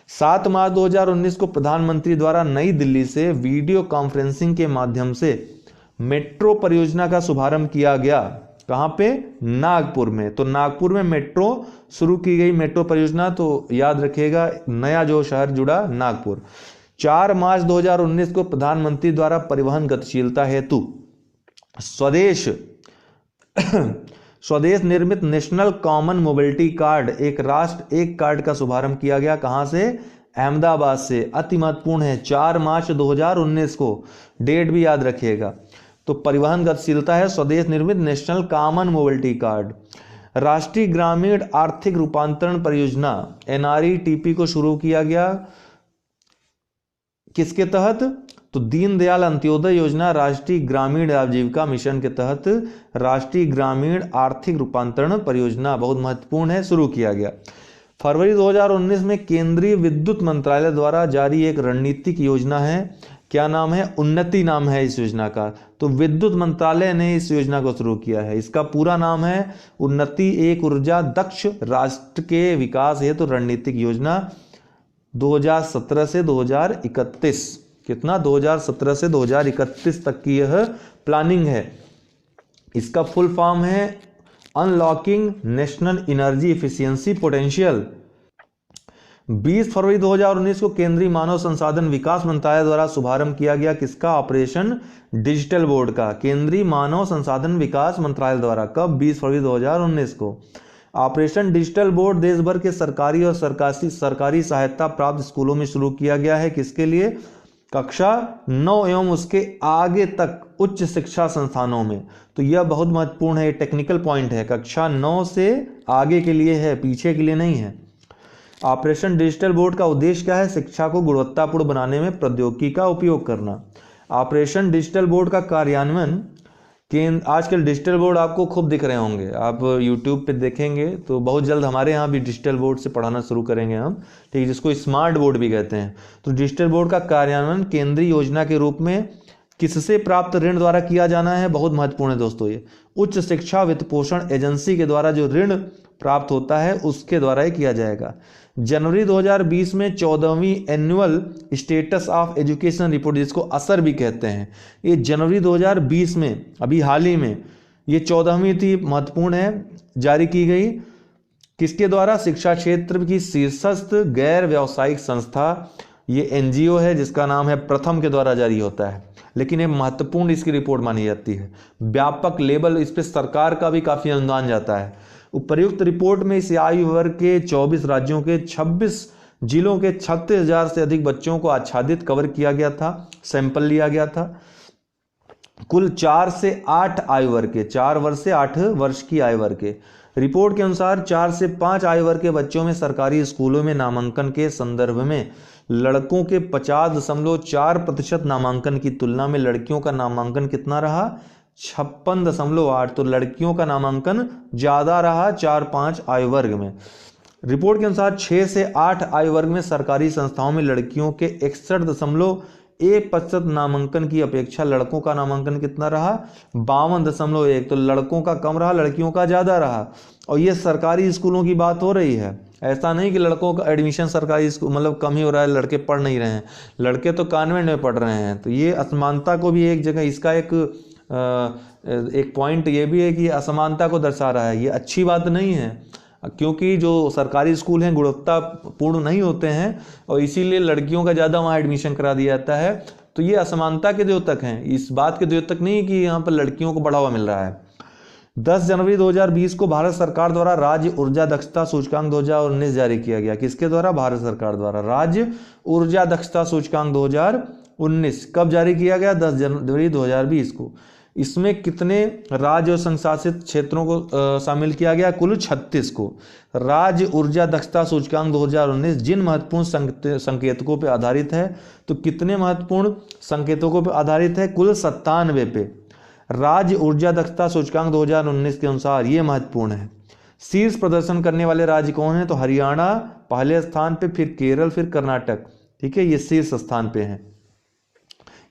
7 मार्च 2019 को प्रधानमंत्री द्वारा नई दिल्ली से वीडियो कॉन्फ्रेंसिंग के माध्यम से मेट्रो परियोजना का शुभारंभ किया गया। कहां पे? नागपुर में। तो नागपुर में मेट्रो शुरू की गई, मेट्रो परियोजना। तो याद रखिएगा, नया जो शहर जुड़ा, नागपुर। 4 मार्च 2019 को प्रधानमंत्री द्वारा परिवहन गतिशीलता हेतु स्वदेश निर्मित नेशनल कॉमन मोबिलिटी कार्ड, एक राष्ट्र एक कार्ड का शुभारंभ किया गया। कहां से? अहमदाबाद से। अति महत्वपूर्ण है, 4 मार्च 2019 को, डेट भी याद रखिएगा। तो परिवहन गतिशीलता है स्वदेश निर्मित नेशनल कॉमन मोबिलिटी कार्ड। राष्ट्रीय ग्रामीण आर्थिक रूपांतरण परियोजना NRETP को शुरू किया गया। किसके तहत? तो दीनदयाल अंत्योदय योजना, राष्ट्रीय ग्रामीण आजीविका मिशन के तहत राष्ट्रीय ग्रामीण आर्थिक रूपांतरण परियोजना, बहुत महत्वपूर्ण है, शुरू किया गया। फरवरी 2019 में केंद्रीय विद्युत मंत्रालय द्वारा जारी एक रणनीतिक योजना है। क्या नाम है? उन्नति नाम है इस योजना का। तो विद्युत मंत्रालय ने इस योजना को शुरू किया है। इसका पूरा नाम है उन्नति एक ऊर्जा दक्ष राष्ट्र के विकास हेतु रणनीतिक योजना 2017 से 2031। कितना? 2017 से 2031 तक की यह प्लानिंग है। इसका फुल फॉर्म है unlocking national energy efficiency potential. 20 फरवरी 2019 को केंद्रीय मानव संसाधन विकास मंत्रालय द्वारा शुभारंभ किया गया। किसका? ऑपरेशन डिजिटल बोर्ड का। केंद्रीय मानव संसाधन विकास मंत्रालय द्वारा। कब? 20 फरवरी 2019 को। ऑपरेशन डिजिटल बोर्ड देश भर के सरकारी और सरकारी सहायता प्राप्त स्कूलों में शुरू किया गया है। किसके लिए? कक्षा 9 एवं उसके आगे तक उच्च शिक्षा संस्थानों में। तो यह बहुत महत्वपूर्ण है, टेक्निकल पॉइंट है। कक्षा 9 से आगे के लिए है, पीछे के लिए नहीं है। ऑपरेशन डिजिटल बोर्ड का उद्देश्य क्या है? शिक्षा को गुणवत्तापूर्ण बनाने में प्रौद्योगिकी का उपयोग करना। ऑपरेशन डिजिटल बोर्ड का कार्यान्वयन आजकल डिजिटल बोर्ड आपको खूब दिख रहे होंगे, आप YouTube पे देखेंगे तो बहुत जल्द हमारे यहाँ भी डिजिटल बोर्ड से पढ़ाना शुरू करेंगे हम, ठीक है, जिसको स्मार्ट बोर्ड भी कहते हैं। तो डिजिटल बोर्ड का कार्यान्वयन केंद्रीय योजना के रूप में किससे प्राप्त ऋण द्वारा किया जाना है? बहुत महत्वपूर्ण है दोस्तों, ये उच्च शिक्षा वित्त पोषण एजेंसी के द्वारा जो ऋण प्राप्त होता है उसके द्वारा ही किया जाएगा। जनवरी 2020 में 14वीं annual status of education report, जिसको असर भी कहते हैं, ये जनवरी 2020 में अभी हाल ही में ये 14वीं थी, महत्वपूर्ण है, जारी की गई। किसके द्वारा? शिक्षा क्षेत्र की शीर्षस्थ गैर व्यावसायिक संस्था, ये NGO है जिसका नाम है प्रथम के द्वारा जारी होता है, लेकिन ये महत्वपूर्ण इसकी रिपोर्ट मानी जाती है। व्यापक लेवल इस पे सरकार का भी काफी अनुदान जाता है। उपर्युक्त रिपोर्ट में इस आयु वर्ग के 24 राज्यों के 26 जिलों के 36,000 से अधिक बच्चों को आच्छादित कवर किया गया था, सैंपल लिया गया था। कुल 4 से 8 आयु वर्ग के, 4 वर्ष से 8 वर्ष की आयु वर्ग के। रिपोर्ट के अनुसार 4 से 5 आयु वर्ग के बच्चों में सरकारी स्कूलों में नामांकन के संदर्भ में लड़कों के 50.4% नामांकन की तुलना में लड़कियों का नामांकन कितना रहा? 56.8। तो लड़कियों का नामांकन ज्यादा रहा 4-5 आयु वर्ग में। रिपोर्ट के अनुसार 6 से 8 आयु वर्ग में सरकारी संस्थाओं में लड़कियों के 61.1% नामांकन की अपेक्षा लड़कों का नामांकन कितना रहा? 52.1। तो लड़कों का कम रहा, लड़कियों का ज्यादा रहा। और ये सरकारी स्कूलों की बात हो रही है, ऐसा नहीं कि लड़कों का एडमिशन सरकारी स्कूल मतलब कम ही हो रहा है, लड़के पढ़ नहीं रहे हैं, लड़के तो कॉन्वेंट में पढ़ रहे हैं। तो ये असमानता को भी एक जगह, इसका एक पॉइंट ये भी है कि असमानता को दर्शा रहा है। ये अच्छी बात नहीं है। क्योंकि जो सरकारी स्कूल हैं गुणवत्तापूर्ण नहीं होते हैं और इसीलिए लड़कियों का ज़्यादा वहाँ एडमिशन करा दिया जाता है। तो ये असमानता के द्योतक हैं, इस बात के द्योतक नहीं कि यहाँ पर लड़कियों को बढ़ावा मिल रहा है। 10 जनवरी 2020 को भारत सरकार द्वारा राज्य ऊर्जा दक्षता सूचकांक 2019 जारी किया गया। किसके द्वारा? भारत सरकार द्वारा राज्य ऊर्जा दक्षता सूचकांक 2019 कब जारी किया गया? 10 जनवरी 2020 को। इसमें कितने राज्य और संशासित क्षेत्रों को शामिल किया गया? कुल 36 को। राज्य ऊर्जा दक्षता सूचकांक 2019 जिन महत्वपूर्ण संकेतकों पर आधारित है, तो कितने महत्वपूर्ण संकेतकों पर आधारित है? कुल 97 पे। राज्य ऊर्जा दक्षता सूचकांक 2019 के अनुसार ये महत्वपूर्ण है। शीर्ष प्रदर्शन करने वाले राज्य कौन है? तो हरियाणा पहले स्थान पे, फिर केरल, फिर कर्नाटक। ठीक है, ये शीर्ष स्थान पे है।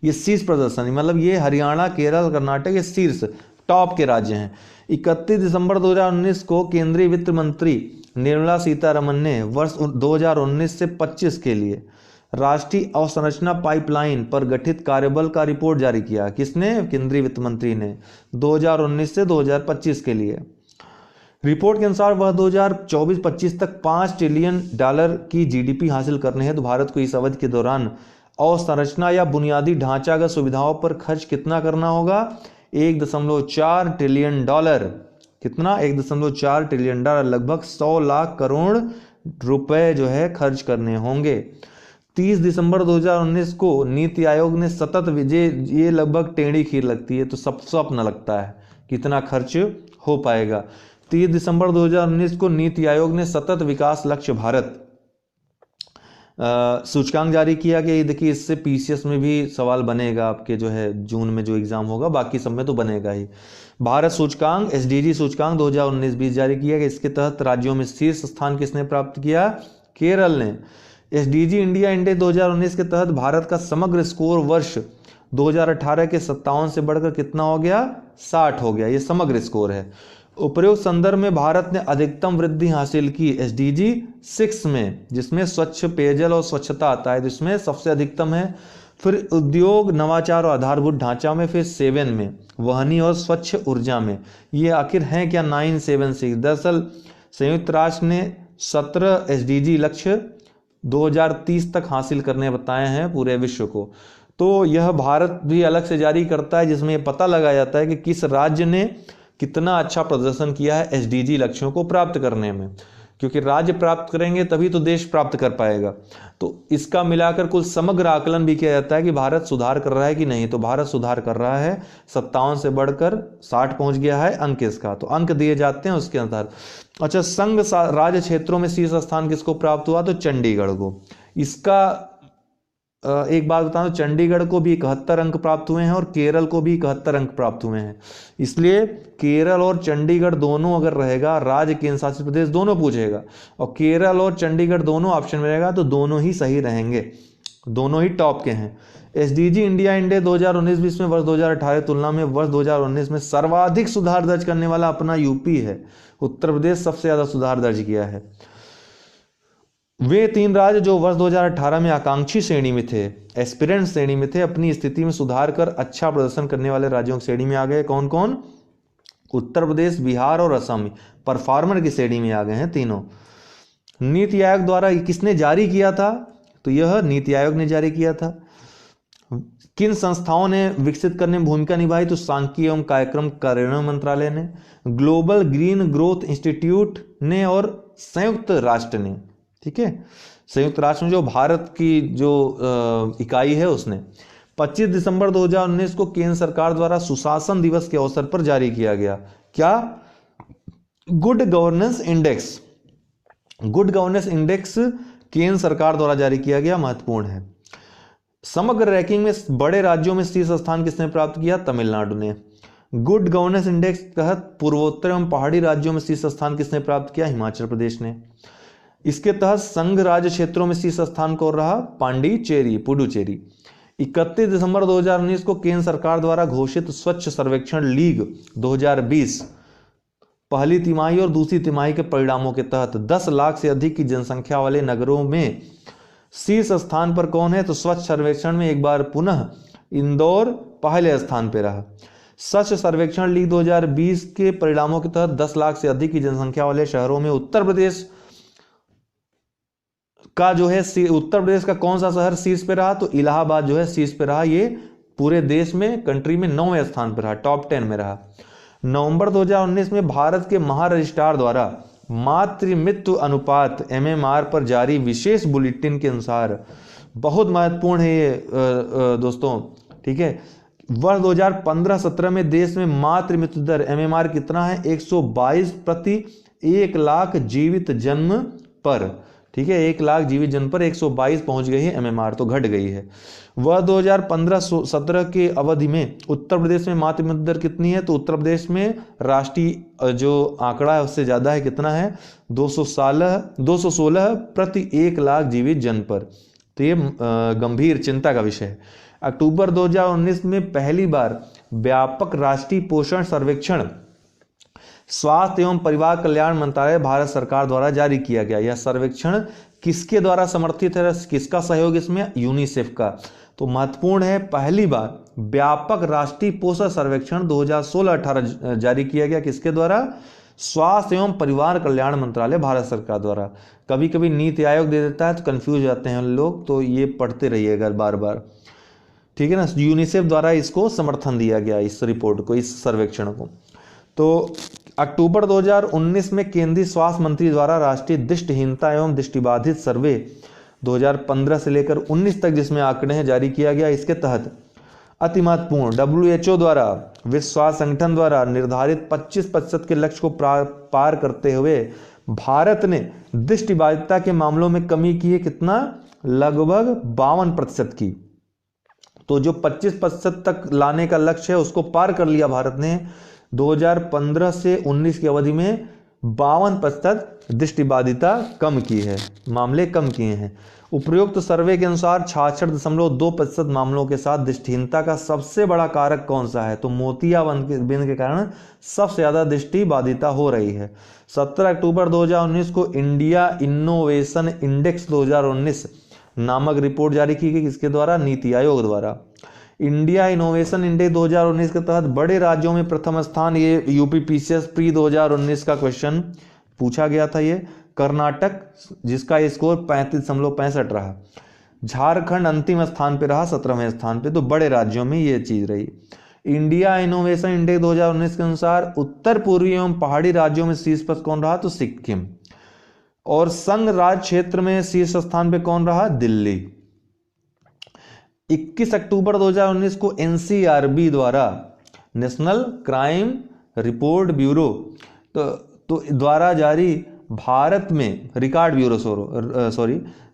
ये शीर्ष प्रदर्शन मतलब ये हरियाणा, केरल, कर्नाटक ये शीर्ष टॉप के राज्य हैं। 31 दिसंबर 2019 को केंद्रीय वित्त मंत्री निर्मला सीतारमण ने वर्ष 2019 से 25 के लिए राष्ट्रीय अवसंरचना पाइपलाइन पर गठित कार्यबल का रिपोर्ट जारी किया। किसने? केंद्रीय वित्त मंत्री ने। 2019 से 2025 के लिए रिपोर्ट के अनुसार वह 2024-25 तक $5 ट्रिलियन की जीडीपी हासिल करने हेतु भारत को इस अवधि के दौरान अवसंरचना या बुनियादी ढांचागत सुविधाओं पर खर्च कितना करना होगा? $1.4 ट्रिलियन। कितना? $1.4 ट्रिलियन, लगभग 100 लाख करोड़ रुपए जो है खर्च करने होंगे। 30 दिसंबर 2019 को नीति आयोग ने सतत विजय, ये लगभग टेढ़ी खीर लगती है, तो सब स्वप्न लगता है कितना खर्च हो पाएगा। 30 दिसंबर 2019 को नीति आयोग ने सतत विकास लक्ष्य भारत सूचकांक जारी किया कि देखिए इससे पीसीएस में भी सवाल बनेगा, आपके जो है जून में जो एग्जाम होगा, बाकी सब में तो बनेगा ही। भारत सूचकांक एसडीजी सूचकांक 2019-20 जारी किया गया। इसके तहत राज्यों में शीर्ष स्थान किसने प्राप्त किया? केरल ने। एसडीजी इंडिया इंडेक्स 2019 के तहत भारत का समग्र स्कोर वर्ष 2018 के 57 से बढ़कर कितना हो गया? 60 हो गया। ये समग्र स्कोर है। उपरोक्त संदर्भ में भारत ने अधिकतम वृद्धि हासिल की एसडीजी 6 में, जिसमें स्वच्छ पेयजल और स्वच्छता आता है, जिसमें सबसे अधिकतम है। फिर उद्योग, नवाचार और आधारभूत ढांचा में, फिर 7 में वहनी और स्वच्छ ऊर्जा में। ये आखिर है क्या? 976। दरअसल संयुक्त राष्ट्र ने 17 एसडीजी लक्ष्य 2030 तक हासिल करने बताए हैं पूरे विश्व को। तो यह भारत भी अलग से जारी करता है, जिसमें पता लगाया जाता है कि किस राज्य ने कितना अच्छा प्रदर्शन किया है एसडीजी लक्ष्यों को प्राप्त करने में, क्योंकि राज्य प्राप्त करेंगे तभी तो देश प्राप्त कर पाएगा। तो इसका मिलाकर कुल समग्र आकलन भी किया जाता है कि भारत सुधार कर रहा है कि नहीं। तो भारत सुधार कर रहा है, 57 से बढ़कर 60 पहुंच गया है अंक इसका। तो अंक दिए जाते हैं उसके अनुसार। अच्छा, संघ राज्य क्षेत्रों में शीर्ष स्थान किसको प्राप्त हुआ? तो चंडीगढ़ को। इसका एक बात बता दूं, चंडीगढ़ को भी 71 अंक प्राप्त हुए हैं और केरल को भी 71 अंक प्राप्त हुए हैं। इसलिए केरल और चंडीगढ़ दोनों अगर रहेगा, राज्य केंद्र शासित प्रदेश दोनों पूछेगा, और केरल और चंडीगढ़ दोनों ऑप्शन में रहेगा, तो दोनों ही सही रहेंगे, दोनों ही टॉप के हैं। एसडीजी इंडिया इंडेक्स 2019-20 में वर्ष 2018 तुलना में वर्ष 2019 में सर्वाधिक सुधार दर्ज करने वाला अपना यूपी है। उत्तर प्रदेश सबसे ज्यादा सुधार दर्ज किया है। वे 3 राज्य जो वर्ष 2018 में आकांक्षी श्रेणी में थे, एस्पिरेंट श्रेणी में थे, अपनी स्थिति में सुधार कर अच्छा प्रदर्शन करने वाले राज्यों की श्रेणी में आ गए। कौन कौन? उत्तर प्रदेश, बिहार और असम परफॉर्मर की श्रेणी में आ गए हैं तीनों। नीति आयोग द्वारा किसने जारी किया था? तो यह नीति आयोग ने जारी किया था। किन संस्थाओं ने विकसित करने में भूमिका निभाई? तो सांख्यिकी एवं कार्यक्रम कार्यान्वयन मंत्रालय ने, ग्लोबल ग्रीन ग्रोथ इंस्टीट्यूट ने और संयुक्त राष्ट्र ने। ठीक है, संयुक्त राष्ट्र में जो भारत की जो इकाई है उसने। 25 दिसंबर 2019 को केंद्र सरकार द्वारा सुशासन दिवस के अवसर पर जारी किया गया। क्या? Good governance index. Good governance index केंद्र सरकार द्वारा जारी किया गया, महत्वपूर्ण है। समग्र रैंकिंग में बड़े राज्यों में शीर्ष स्थान किसने प्राप्त किया? तमिलनाडु ने। गुड गवर्नेंस इंडेक्स के तहत पूर्वोत्तर एवं पहाड़ी राज्यों में शीर्ष स्थान किसने प्राप्त किया? हिमाचल प्रदेश ने। इसके तहत संघ राज्य क्षेत्रों में शीर्ष स्थान कौन रहा? पुडुचेरी। 31 दिसंबर 2019 को केंद्र सरकार द्वारा घोषित स्वच्छ सर्वेक्षण लीग 2020 पहली तिमाही और दूसरी तिमाही के परिणामों के तहत 10 लाख से अधिक की जनसंख्या वाले नगरों में शीर्ष स्थान पर कौन है? तो स्वच्छ सर्वेक्षण में एक बार पुनः इंदौर पहले स्थान पर रहा। स्वच्छ सर्वेक्षण लीग 2020 के परिणामों के तहत 10 लाख से अधिक की जनसंख्या वाले शहरों में उत्तर प्रदेश का जो है, उत्तर प्रदेश का कौन सा शहर शीर्ष पे रहा? तो इलाहाबाद जो है शीर्ष पे रहा। ये पूरे देश में, कंट्री में 9वें स्थान पर रहा, टॉप 10 में रहा। नवंबर 2019 में भारत के महारजिस्ट्रार द्वारा मातृ मृत्यु अनुपात MMR पर जारी विशेष बुलेटिन के अनुसार, बहुत महत्वपूर्ण है ये दोस्तों, ठीक है, वर्ष 2015-17 में देश में मातृ मृत्यु दर MMR कितना है? 122 प्रति 1 लाख जीवित जन्म पर, ठीक है, 1 लाख जीवित जन्म पर 122 पहुंच गई है MMR, तो घट गई है। वह 2015-17 के अवधि में उत्तर प्रदेश में मातृ मृत्यु दर कितनी है? तो उत्तर प्रदेश में राष्ट्रीय जो आंकड़ा है उससे ज्यादा है, कितना है? 216 प्रति 1 लाख जीवित जन्म पर। तो ये गंभीर चिंता का विषय है। अक्टूबर 2019 में पहली बार व्यापक राष्ट्रीय पोषण सर्वेक्षण स्वास्थ्य एवं परिवार कल्याण मंत्रालय भारत सरकार द्वारा जारी किया गया। यह सर्वेक्षण किसके द्वारा समर्थित है? किसका सहयोग इसमें? यूनिसेफ का। तो महत्वपूर्ण है, पहली बार व्यापक राष्ट्रीय पोषण सर्वेक्षण 2016-18 जारी किया गया। किसके द्वारा? स्वास्थ्य एवं परिवार कल्याण मंत्रालय भारत सरकार द्वारा। कभी कभी नीति आयोग दे देता है तो कंफ्यूज हो जाते हैं लोग, तो ये पढ़ते रहिएगा बार बार, ठीक है ना। यूनिसेफ द्वारा इसको समर्थन दिया गया, इस रिपोर्ट को, इस सर्वेक्षण को। तो अक्टूबर 2019 में केंद्रीय स्वास्थ्य मंत्री द्वारा राष्ट्रीय दृष्टिहीनता एवं दृष्टिबाधित सर्वे 2015 से लेकर 19 तक जिसमें आंकड़े हैं जारी किया गया। इसके तहत अति महत्वपूर्ण WHO द्वारा, विश्व स्वास्थ्य संगठन द्वारा निर्धारित 25% के लक्ष्य को पार करते हुए भारत ने दृष्टिबाधितता के मामलों में कमी की है। कितना? लगभग 52% की। तो जो 25% तक लाने का लक्ष्य है उसको पार कर लिया भारत ने। 2015 से 19 की अवधि में 52% दृष्टिबाधिता कम की है, मामले कम किए हैं। उपरोक्त सर्वे के अनुसार 66.2% मामलों के साथ दृष्टिहीनता का सबसे बड़ा कारक कौन सा है? तो मोतियाबिंद के कारण सबसे ज्यादा दृष्टिबाधिता हो रही है। 17 अक्टूबर 2019 को इंडिया इनोवेशन इंडेक्स 2019 नामक रिपोर्ट जारी की गई। किसके द्वारा? नीति आयोग द्वारा। इंडिया इनोवेशन इंडेक्स 2019 के तहत बड़े राज्यों में प्रथम स्थान, ये UPPCS प्री 2019 का क्वेश्चन पूछा गया था। ये कर्नाटक, जिसका स्कोर 35.65 रहा। झारखंड अंतिम स्थान पे रहा, 17वें स्थान पे। तो बड़े राज्यों में ये चीज रही। इंडिया इनोवेशन इंडेक्स 2019 के अनुसार उत्तर पूर्वी एवं पहाड़ी राज्यों में शीर्ष पर कौन रहा? तो सिक्किम। और संघ राज्य क्षेत्र में शीर्ष स्थान पे कौन रहा? दिल्ली। 21 अक्टूबर 2019 को NCRB द्वारा, नेशनल क्राइम रिपोर्ट ब्यूरो तो द्वारा जारी भारत में रिकॉर्ड ब्यूरो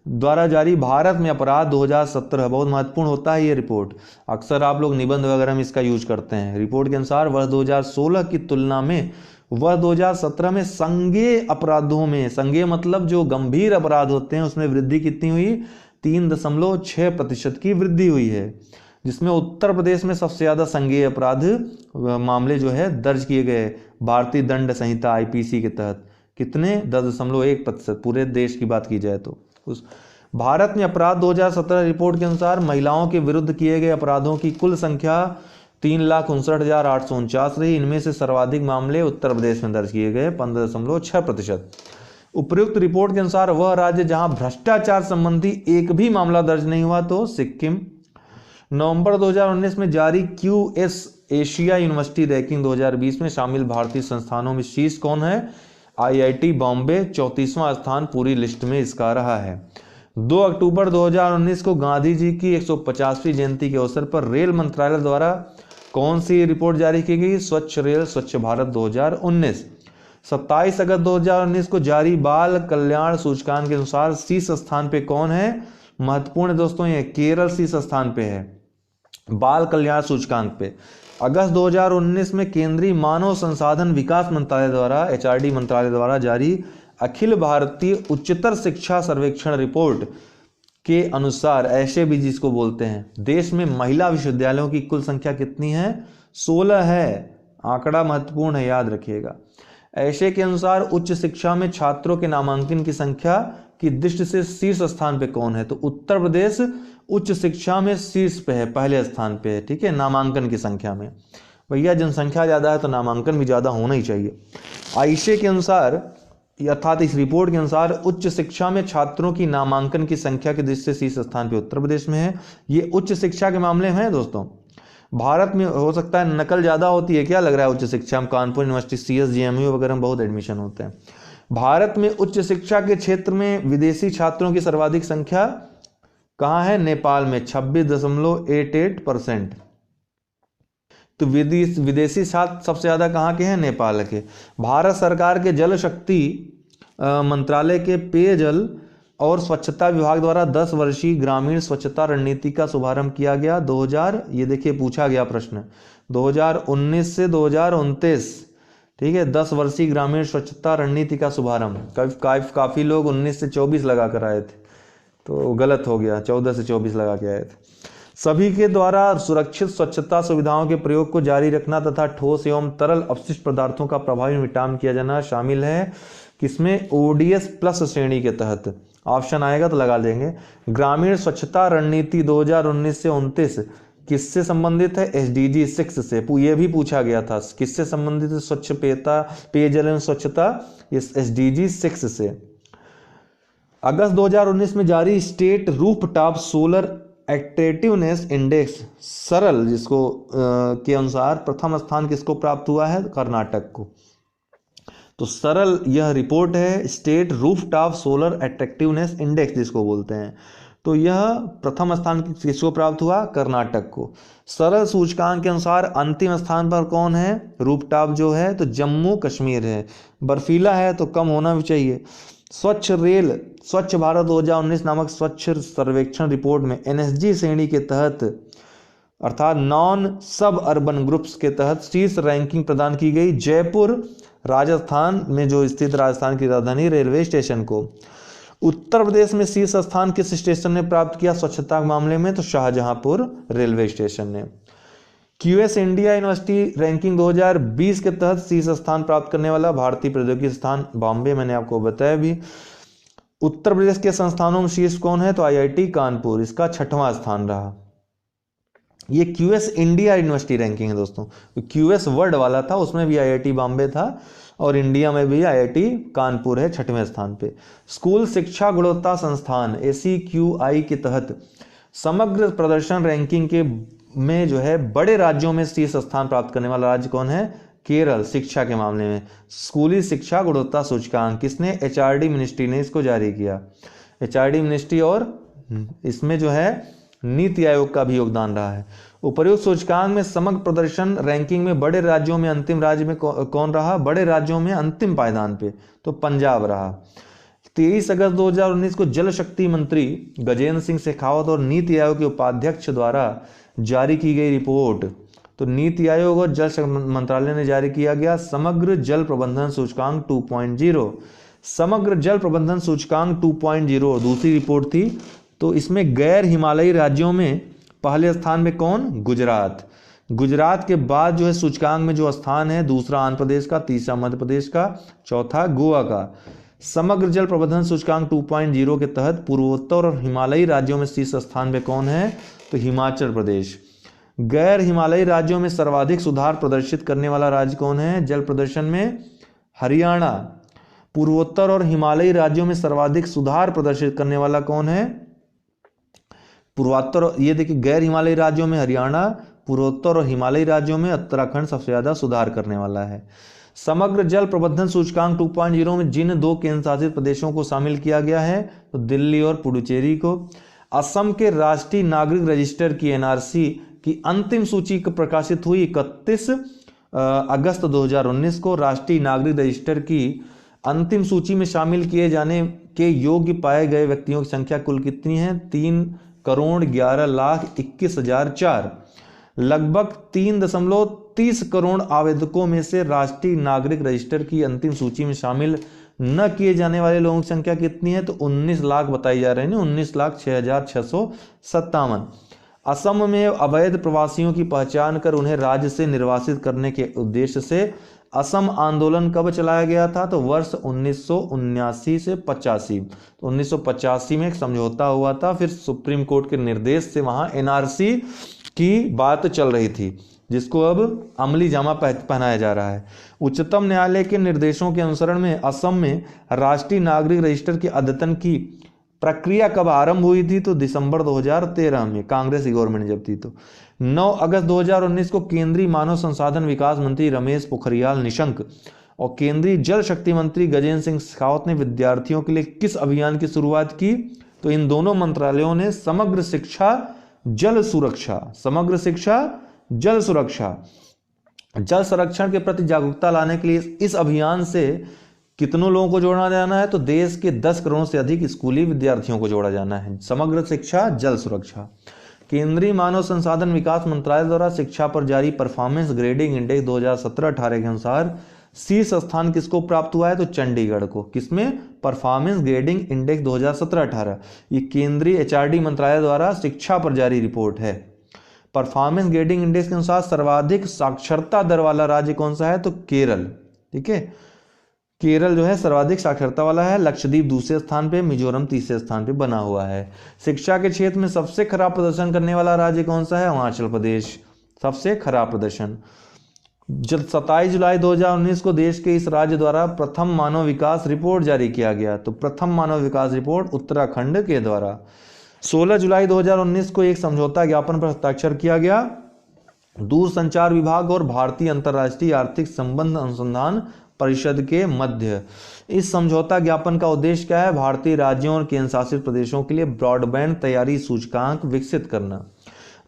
द्वारा जारी भारत में अपराध 2017, बहुत महत्वपूर्ण होता है ये रिपोर्ट। अक्सर आप लोग निबंध वगैरह में इसका यूज करते हैं। रिपोर्ट के अनुसार वर्ष 2016 की तुलना में वर्ष 2017 में संज्ञेय अपराधों में, संज्ञेय मतलब जो गंभीर अपराध होते हैं, उसमें वृद्धि कितनी हुई? 3.6% की वृद्धि हुई है, जिसमें उत्तर प्रदेश में सबसे ज्यादा संज्ञेय अपराध मामले जो है दर्ज किए गए भारतीय दंड संहिता IPC के तहत। कितने? 10.1%। पूरे देश की बात की जाए तो उस भारत में अपराध 2017 रिपोर्ट के अनुसार महिलाओं के विरुद्ध किए गए अपराधों की कुल संख्या 3,59,849 रही। इनमें से सर्वाधिक मामले उत्तर प्रदेश में दर्ज किए गए, 15.6%। उपयुक्त रिपोर्ट के अनुसार वह राज्य जहां भ्रष्टाचार संबंधी एक भी मामला दर्ज नहीं हुआ तो सिक्किम। नवंबर 2019 में जारी QS एशिया यूनिवर्सिटी रैंकिंग 2020 में शामिल भारतीय संस्थानों में शीर्ष कौन है? IIT बॉम्बे 34वां स्थान पूरी लिस्ट में इसका रहा है। 2 अक्टूबर 2019 को गांधी जी की 150वीं जयंती के अवसर पर रेल मंत्रालय द्वारा कौन सी रिपोर्ट जारी की गई? स्वच्छ रेल स्वच्छ भारत 2019। 27 अगस्त 2019 को जारी बाल कल्याण सूचकांक के अनुसार शीर्ष स्थान पे कौन है? महत्वपूर्ण दोस्तों, ये केरल शीर्ष स्थान पे है बाल कल्याण सूचकांक पे। अगस्त 2019 में केंद्रीय मानव संसाधन विकास मंत्रालय द्वारा, HRD मंत्रालय द्वारा जारी अखिल भारतीय उच्चतर शिक्षा सर्वेक्षण रिपोर्ट के अनुसार, ऐसे भी जिसको बोलते हैं, देश में महिला विश्वविद्यालयों की कुल संख्या कितनी है? 16 है। आंकड़ा महत्वपूर्ण है, याद रखिएगा। ऐसे के अनुसार उच्च शिक्षा में छात्रों के नामांकन की संख्या की दृष्टि से शीर्ष स्थान पे कौन है? तो उत्तर प्रदेश उच्च शिक्षा में शीर्ष पे है, पहले स्थान पे है, ठीक है, नामांकन की संख्या में। भैया जनसंख्या ज़्यादा है तो नामांकन भी ज़्यादा होना ही चाहिए। आईशे के अनुसार अर्थात इस रिपोर्ट के अनुसार उच्च शिक्षा में छात्रों की नामांकन की संख्या के दृष्टि से शीर्ष स्थान पे उत्तर प्रदेश में है। ये उच्च शिक्षा के मामले में है दोस्तों। भारत में हो सकता है नकल ज़्यादा होती है, क्या लग रहा है उच्च शिक्षा में? कानपुर यूनिवर्सिटी, CSJMU वगैरह में बहुत एडमिशन होते हैं। भारत में उच्च शिक्षा के क्षेत्र में विदेशी छात्रों की सर्वाधिक संख्या कहाँ है? नेपाल में 26.88%। तो विदेशी छात्र सबसे ज़्यादा कहाँ के हैं? नेपाल के। भारत सरकार के जल शक्ति मंत्रालय के पेयजल और स्वच्छता विभाग द्वारा 10 वर्षीय ग्रामीण स्वच्छता रणनीति का शुभारंभ किया गया 2000, ये देखिए पूछा गया प्रश्न 2019 से 2029, ठीक है। 10 वर्षीय ग्रामीण स्वच्छता रणनीति का शुभारंभ। काफ़ी लोग 19 से 24 लगा कर आए थे, तो गलत हो गया, 14 से 24 लगा के आए थे। सभी के द्वारा सुरक्षित स्वच्छता सुविधाओं के प्रयोग को जारी रखना तथा ठोस एवं तरल अपशिष्ट पदार्थों का प्रभावी निपटान किया जाना शामिल है। किसमें? ODS प्लस श्रेणी के तहत। ऑप्शन आएगा तो लगा देंगे। ग्रामीण स्वच्छता रणनीति 2019 से 29 किससे संबंधित है? SDG 6 से। ये भी पूछा गया था, किससे संबंधित है? स्वच्छ पेयजल एवं स्वच्छता, इस SDG 6 से। अगस्त 2019 में जारी state rooftop solar attractiveness index सरल जिसको के अनुसार प्रथम स्थान किसको प्राप्त हुआ है? कर्नाटक को। तो सरल यह रिपोर्ट है, state rooftop solar attractiveness index जिसको बोलते हैं, तो यह प्रथम स्थान किसको प्राप्त हुआ? कर्नाटक को। सरल सूचकांक के अनुसार अंतिम स्थान पर कौन है? रूफटॉप जो है तो जम्मू कश्मीर है। बर्फीला है तो कम होना भी चाहिए। स्वच्छ भारत 2019 नामक स्वच्छ सर्वेक्षण रिपोर्ट में NSG श्रेणी के तहत अर्थात नॉन सब अर्बन ग्रुप्स के तहत शीर्ष रैंकिंग प्रदान की गई जयपुर राजस्थान में जो स्थित राजस्थान की राजधानी रेलवे स्टेशन को। उत्तर प्रदेश में शीर्ष स्थान किस स्टेशन ने प्राप्त किया स्वच्छता के मामले में? तो शाहजहांपुर रेलवे स्टेशन ने। QS इंडिया यूनिवर्सिटी रैंकिंग 2020 के तहत शीर्ष स्थान प्राप्त करने वाला भारतीय प्रौद्योगिकी संस्थान बॉम्बे, मैंने आपको बताया भी। उत्तर प्रदेश के संस्थानों में शीर्ष कौन है? तो IIT कानपुर, इसका 6वां स्थान रहा। ये QS इंडिया यूनिवर्सिटी रैंकिंग है दोस्तों। QS वर्ल्ड वाला था, उसमें भी IIT बॉम्बे था और इंडिया में भी IIT कानपुर है 6वें स्थान पे। स्कूल शिक्षा गुणवत्ता संस्थान ACQI के तहत समग्र प्रदर्शन रैंकिंग के में जो है बड़े राज्यों में शीर्ष स्थान प्राप्त करने वाला राज्य कौन है? केरल। शिक्षा के मामले में स्कूली शिक्षा गुणवत्ता सूचकांक किसने? HRD मिनिस्ट्री ने इसको जारी किया। HRD मिनिस्ट्री, और इसमें जो है नीति आयोग का भी योगदान रहा है। उपर्युक्त सूचकांक में समग्र प्रदर्शन रैंकिंग में बड़े राज्यों में अंतिम राज्य में कौन रहा? बड़े राज्यों में अंतिम पायदान पे तो पंजाब रहा। 23 अगस्त 2019 को जल शक्ति मंत्री गजेंद्र सिंह शेखावत और नीति आयोग के उपाध्यक्ष द्वारा जारी की गई रिपोर्ट, तो नीति आयोग और जल शक्ति मंत्रालय ने जारी किया गया समग्र जल प्रबंधन सूचकांक 2.0। समग्र जल प्रबंधन सूचकांक 2.0 दूसरी रिपोर्ट थी। तो इसमें गैर हिमालयी राज्यों में पहले स्थान में कौन? गुजरात। गुजरात के बाद जो है सूचकांक में जो स्थान है, दूसरा आंध्र प्रदेश का, तीसरा मध्य प्रदेश का, चौथा गोवा का। समग्र जल प्रबंधन सूचकांक 2.0 के तहत पूर्वोत्तर और हिमालयी राज्यों में शीर्ष स्थान में कौन है? तो हिमाचल प्रदेश। गैर हिमालयी राज्यों में सर्वाधिक सुधार प्रदर्शित करने वाला राज्य कौन है? जल प्रदर्शन में हरियाणा। पूर्वोत्तर और हिमालयी राज्यों में सर्वाधिक सुधार प्रदर्शित करने वाला कौन है? पूर्वोत्तर, ये देखिए गैर हिमालयी राज्यों में हरियाणा, पूर्वोत्तर और हिमालयी राज्यों में उत्तराखंड सबसे ज्यादा सुधार करने वाला है। समग्र जल प्रबंधन सूचकांक 2.0 में जिन 2 केंद्र शासित प्रदेशों को शामिल किया गया है तो दिल्ली और पुडुचेरी को। असम के राष्ट्रीय नागरिक रजिस्टर की NRC की अंतिम सूची प्रकाशित हुई 31 अगस्त 2019 को। राष्ट्रीय नागरिक रजिस्टर की अंतिम सूची में शामिल किए जाने के योग्य पाए गए व्यक्तियों की संख्या कुल कितनी है? 3,11,21,004। लगभग 3.30 करोड़ आवेदकों में से राष्ट्रीय नागरिक रजिस्टर की अंतिम सूची में शामिल न किए जाने वाले लोगों की संख्या कितनी है? तो 19 लाख बताई जा रही है, 19,06,657। असम में अवैध प्रवासियों की पहचान कर उन्हें राज्य से निर्वासित करने के उद्देश्य से असम आंदोलन कब चलाया गया था? तो वर्ष 1979 से 85। तो 1985 में एक समझौता हुआ था, फिर सुप्रीम कोर्ट के निर्देश से वहां NRC की बात चल रही थी, जिसको अब अमली जामा पहनाया जा रहा है। उच्चतम न्यायालय के निर्देशों के अनुसरण में असम में राष्ट्रीय नागरिक रजिस्टर के अद्यतन की प्रक्रिया कब आरंभ हुई थी? तो दिसंबर 2013 में, कांग्रेस की गवर्नमेंट जब थी। तो 9 अगस्त 2019 को केंद्रीय मानव संसाधन विकास मंत्री रमेश पोखरियाल निशंक और केंद्रीय जल शक्ति मंत्री गजेंद्र सिंह शेखावत ने विद्यार्थियों के लिए किस अभियान की शुरुआत की? तो इन दोनों मंत्रालयों ने समग्र शिक्षा जल संरक्षण के प्रति जागरूकता लाने के लिए इस अभियान से कितनों लोगों को जोड़ा जाना है? तो देश के 10 करोड़ से अधिक स्कूली विद्यार्थियों को जोड़ा जाना है। समग्र शिक्षा जल सुरक्षा। केंद्रीय मानव संसाधन विकास मंत्रालय द्वारा शिक्षा पर जारी परफॉर्मेंस ग्रेडिंग इंडेक्स 2017-18 के अनुसार शीर्ष स्थान किसको प्राप्त हुआ है? तो चंडीगढ़ को। किसमें? Performance grading index 2017-18। ये केंद्रीय एचआरडी मंत्रालय द्वारा शिक्षा पर जारी रिपोर्ट है। परफॉर्मेंस ग्रेडिंग इंडेक्स के अनुसार सर्वाधिक साक्षरता दर वाला राज्य कौन सा है? तो केरल। ठीक है, केरल जो है सर्वाधिक साक्षरता वाला है। लक्षद्वीप दूसरे स्थान पे, मिजोरम तीसरे स्थान पे बना हुआ है। शिक्षा के क्षेत्र में सबसे खराब प्रदर्शन करने वाला राज्य कौन सा है? हिमाचल प्रदेश, सबसे खराब प्रदर्शन। जब 27 जुलाई 2019 को देश के इस राज्य द्वारा प्रथम मानव विकास रिपोर्ट जारी किया गया। तो प्रथम मानव विकास रिपोर्ट उत्तराखंड के द्वारा। 16 जुलाई 2019 को एक समझौता ज्ञापन पर हस्ताक्षर किया गया दूरसंचार विभाग और भारतीय अंतर्राष्ट्रीय आर्थिक संबंध अनुसंधान परिषद के मध्य। इस समझौता ज्ञापन का उद्देश्य क्या है? भारतीय राज्यों और केंद्र शासित प्रदेशों के लिए ब्रॉडबैंड तैयारी सूचकांक विकसित करना।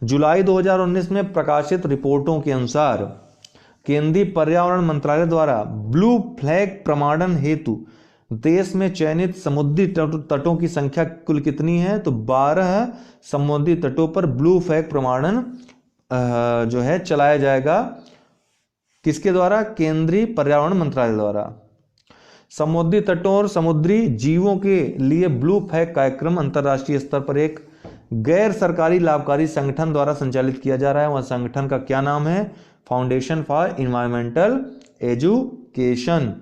जुलाई 2019 में प्रकाशित रिपोर्टों के अनुसार केंद्रीय पर्यावरण मंत्रालय द्वारा ब्लू फ्लैग प्रमाणन हेतु देश में चयनित समुद्री तटों की संख्या कुल कितनी है? तो 12 समुद्री तटों पर ब्लू फ्लैग प्रमाणन जो है चलाया जाएगा। किसके द्वारा? केंद्रीय पर्यावरण मंत्रालय द्वारा। समुद्री तटों और समुद्री जीवों के लिए ब्लू फ्लैग कार्यक्रम अंतर्राष्ट्रीय स्तर पर एक गैर सरकारी लाभकारी संगठन द्वारा संचालित किया जा रहा है। वह संगठन का क्या नाम है? Foundation for environmental education.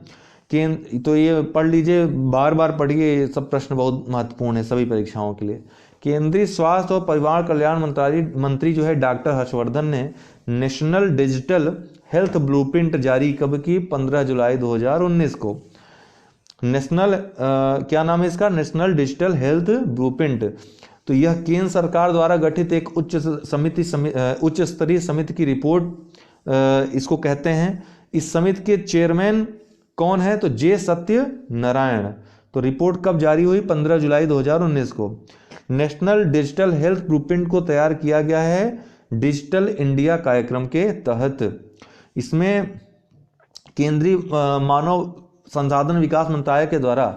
तो ये पढ़ लीजिए, बार बार पढ़िए, ये सब प्रश्न बहुत महत्वपूर्ण है सभी परीक्षाओं के लिए। केंद्रीय स्वास्थ्य और परिवार कल्याण मंत्री जो है डॉक्टर हर्षवर्धन ने नेशनल डिजिटल हेल्थ ब्लूप्रिंट जारी कब की? 15 जुलाई 2019 को। नेशनल क्या नाम है इसका? National digital health blueprint. तो यह केंद्र सरकार द्वारा गठित एक उच्च स्तरीय समिति की रिपोर्ट इसको कहते हैं। इस समिति के चेयरमैन कौन है? तो जे सत्य नारायण। तो रिपोर्ट कब जारी हुई? 15 जुलाई 2019 को। नेशनल डिजिटल हेल्थ ब्लूप्रिंट को तैयार किया गया है डिजिटल इंडिया कार्यक्रम के तहत। इसमें केंद्रीय मानव संसाधन विकास मंत्रालय के द्वारा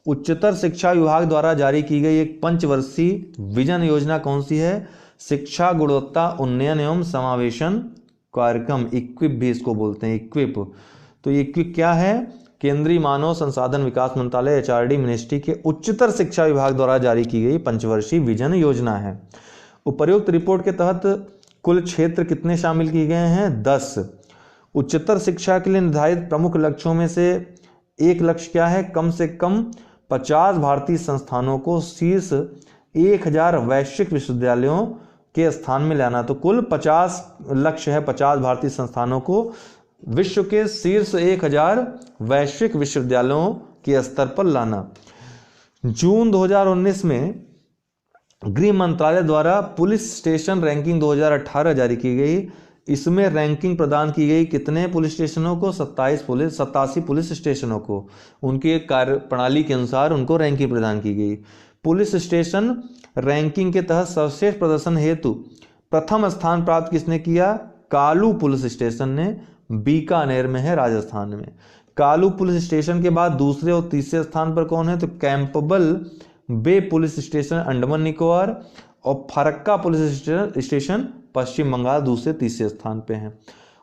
उच्चतर शिक्षा विभाग द्वारा जारी की गई एक पंचवर्षीय विजन योजना कौन सी है? शिक्षा गुणवत्ता उन्नयन एवं समावेशन कार्यक्रम, इक्विप भी इसको बोलते हैं, इक्विप। तो इक्विप क्या है? केंद्रीय मानव संसाधन विकास मंत्रालय एचआरडी मिनिस्ट्री के उच्चतर शिक्षा विभाग द्वारा जारी की गई पंचवर्षीय विजन योजना है। उपर्युक्त रिपोर्ट के तहत कुल क्षेत्र कितने शामिल किए गए हैं? 10। उच्चतर शिक्षा के लिए निर्धारित प्रमुख लक्ष्यों में से एक लक्ष्य क्या है? कम से कम 50 भारतीय संस्थानों को शीर्ष 1000 वैश्विक विश्वविद्यालयों के स्थान में लाना। तो कुल 50 लक्ष्य है, 50 भारतीय संस्थानों को विश्व के शीर्ष 1000 वैश्विक विश्वविद्यालयों के स्तर पर लाना। जून 2019 में गृह मंत्रालय द्वारा पुलिस स्टेशन रैंकिंग 2018 जारी की गई। इसमें रैंकिंग प्रदान की गई कितने पुलिस स्टेशनों को? 87 पुलिस स्टेशनों को। उनकी एक कार्य प्रणाली के अनुसार उनको रैंकिंग प्रदान की गई। पुलिस स्टेशन रैंकिंग के तहत सर्वश्रेष्ठ प्रदर्शन हेतु प्रथम स्थान प्राप्त किसने किया? कालू पुलिस स्टेशन ने, बीकानेर में है, राजस्थान में। कालू पुलिस स्टेशन के बाद दूसरे और तीसरे स्थान पर कौन है? तो कैंपबल बे पुलिस स्टेशन अंडमान निकोबार और फरक्का पुलिस स्टेशन पश्चिम बंगाल दूसरे तीसरे स्थान पे हैं।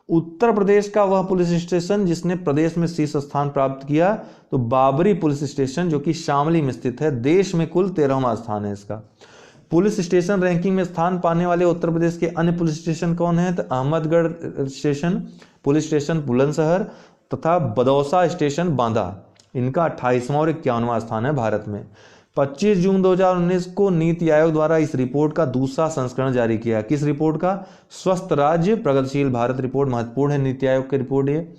उत्तर प्रदेश का वह पुलिस स्टेशन जिसने प्रदेश में शीर्ष स्थान प्राप्त किया तो बाबरी पुलिस स्टेशन जो कि शामली में स्थित है। देश में कुल 13वां स्थान है इसका। पुलिस स्टेशन रैंकिंग में स्थान पाने वाले उत्तर प्रदेश के अन्य पुलिस स्टेशन कौन है? तो Ahmedgarh station police station Bulandshahr तथा बदौसा स्टेशन बांदा। इनका 28वां और 51वां स्थान है भारत में। 25 जून 2019 को नीति आयोग द्वारा इस रिपोर्ट का दूसरा संस्करण जारी किया। किस रिपोर्ट का? स्वस्थ राज्य प्रगतिशील भारत रिपोर्ट। महत्वपूर्ण है नीति आयोग की रिपोर्ट ये।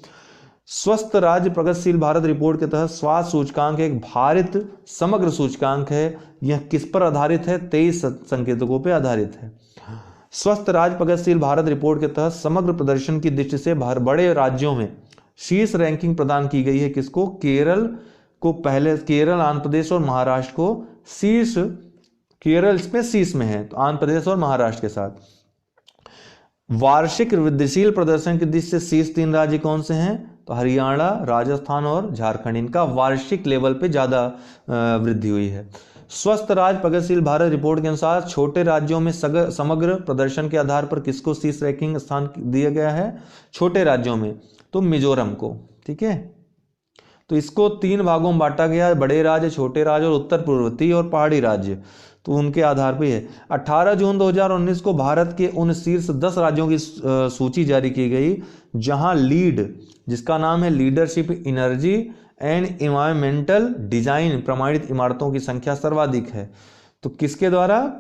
स्वस्थ राज्य प्रगतिशील भारत रिपोर्ट के तहत स्वास्थ्य सूचकांक एक भारत समग्र सूचकांक है। यह किस पर आधारित है? 23 संकेतकों पर आधारित है। स्वस्थ राज्य प्रगतिशील भारत रिपोर्ट के तहत समग्र प्रदर्शन की दृष्टि से बड़े राज्यों में शीर्ष रैंकिंग प्रदान की गई है। किसको? केरल को पहले, केरल, आंध्र प्रदेश और महाराष्ट्र को शीर्ष, केरल इसमें शीर्ष में है, तो आंध्र प्रदेश और महाराष्ट्र के साथ। वार्षिक वृद्धिशील प्रदर्शन की दृष्टि से शीर्ष 3 राज्य कौन से हैं? तो हरियाणा, राजस्थान और झारखंड। इनका वार्षिक लेवल पे ज्यादा वृद्धि हुई है। स्वस्थ राज्य प्रगतिशील भारत रिपोर्ट के अनुसार छोटे राज्यों में समग्र प्रदर्शन के आधार पर किसको शीर्ष रैंकिंग स्थान दिया गया है? छोटे राज्यों में तो मिजोरम को। ठीक है, तो इसको 3 भागों में बांटा गया, बड़े राज्य, छोटे राज्य और उत्तर पूर्ववर्ती और पहाड़ी राज्य, तो उनके आधार पर है। 18 जून 2019 को भारत के उन शीर्ष 10 राज्यों की सूची जारी की गई जहां लीड, जिसका नाम है leadership energy and environmental design, प्रमाणित इमारतों की संख्या सर्वाधिक है। तो किसके द्वारा?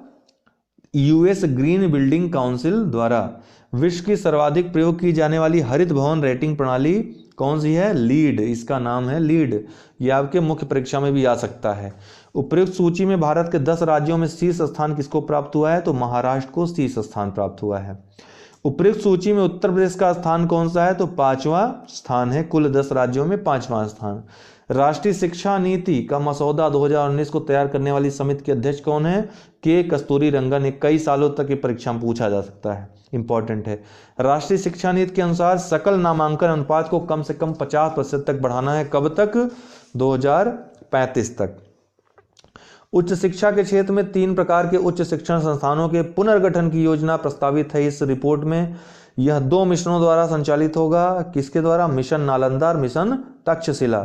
यूएस ग्रीन बिल्डिंग काउंसिल द्वारा। विश्व की सर्वाधिक प्रयोग की जाने वाली हरित भवन रेटिंग प्रणाली कौन सी है? लीड, इसका नाम है लीड। यह आपके मुख्य परीक्षा में भी आ सकता है। उपयुक्त सूची में भारत के 10 राज्यों में शीर्ष स्थान किसको प्राप्त हुआ है? तो महाराष्ट्र को शीर्ष स्थान प्राप्त हुआ है। उपयुक्त सूची में उत्तर प्रदेश का स्थान कौन सा है? तो 5वां स्थान है, कुल 10 राज्यों में 5वां स्थान। राष्ट्रीय शिक्षा नीति का मसौदा 2019 को तैयार करने वाली समिति के अध्यक्ष कौन है? के कस्तूरीरंगन। कई सालों तक ये परीक्षा में पूछा जा सकता है, इंपॉर्टेंट है। राष्ट्रीय शिक्षा नीति के अनुसार सकल नामांकन अनुपात को कम से कम 50% तक बढ़ाना है। कब तक? 2035 तक। उच्च शिक्षा के क्षेत्र में 3 प्रकार के उच्च शिक्षण संस्थानों के पुनर्गठन की योजना प्रस्तावित है इस रिपोर्ट में। यह 2 मिशनों द्वारा संचालित होगा। किसके द्वारा? मिशन नालंदा और मिशन तक्षशिला।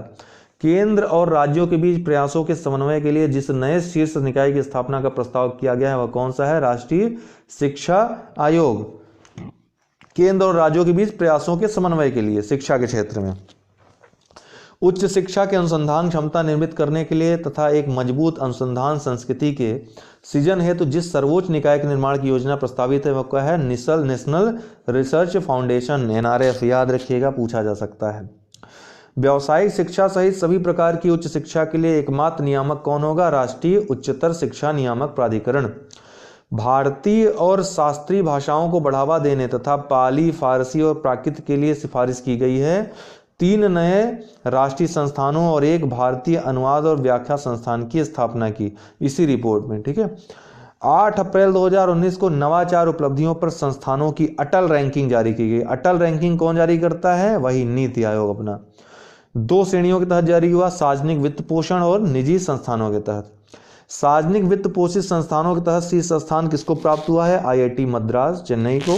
केंद्र और राज्यों के बीच प्रयासों के समन्वय के लिए जिस नए शीर्ष निकाय की स्थापना का प्रस्ताव किया गया है वह कौन सा है? राष्ट्रीय शिक्षा आयोग। केंद्र और राज्यों के बीच प्रयासों के समन्वय के लिए शिक्षा के क्षेत्र में उच्च शिक्षा के अनुसंधान क्षमता निर्मित करने के लिए तथा एक मजबूत अनुसंधान संस्कृति के सृजन हेतु जिस सर्वोच्च निकाय के निर्माण की योजना प्रस्तावित है वह क्या है? National research foundation, NRF। याद रखिएगा, पूछा जा सकता है। व्यावसायिक शिक्षा सहित सभी प्रकार की उच्च शिक्षा के लिए एकमात्र नियामक कौन होगा? राष्ट्रीय उच्चतर शिक्षा नियामक प्राधिकरण। भारतीय और शास्त्रीय भाषाओं को बढ़ावा देने तथा पाली, फारसी और प्राकृत के लिए सिफारिश की गई है 3 नए राष्ट्रीय संस्थानों और एक भारतीय अनुवाद और व्याख्या संस्थान की स्थापना की इसी रिपोर्ट में। ठीक है, 8 अप्रैल 2019 को नवाचार उपलब्धियों पर संस्थानों की अटल रैंकिंग जारी की गई। अटल रैंकिंग कौन जारी करता है? वही नीति आयोग अपना। 2 श्रेणियों के तहत जारी हुआ, सार्वजनिक वित्त पोषण और निजी संस्थानों के तहत। सार्वजनिक वित्त पोषित संस्थानों के तहत शीर्ष स्थान किसको प्राप्त हुआ है? IIT मद्रास चेन्नई को।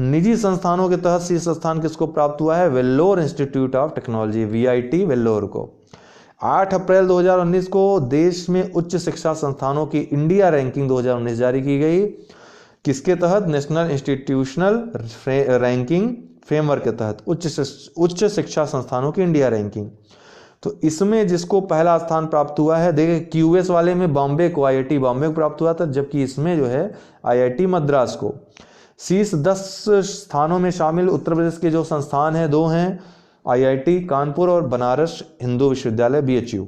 निजी संस्थानों के तहत शीर्ष स्थान किसको प्राप्त हुआ है? Vellore institute of technology, VIT Vellore को। 8 अप्रैल 2019 को देश में उच्च शिक्षा संस्थानों की इंडिया रैंकिंग 2019 जारी की गई। किसके तहत? नेशनल इंस्टीट्यूशनल रैंकिंग फ्रेमवर्क के तहत उच्च शिक्षा संस्थानों की इंडिया रैंकिंग। तो इसमें जिसको पहला स्थान प्राप्त हुआ है, देखिए QS वाले में बॉम्बे को, IIT बॉम्बे को प्राप्त हुआ था, जबकि इसमें जो है IIT मद्रास को। शीर्ष 10 स्थानों में शामिल उत्तर प्रदेश के जो संस्थान हैं 2 हैं, IIT कानपुर और बनारस हिंदू विश्वविद्यालय BHU।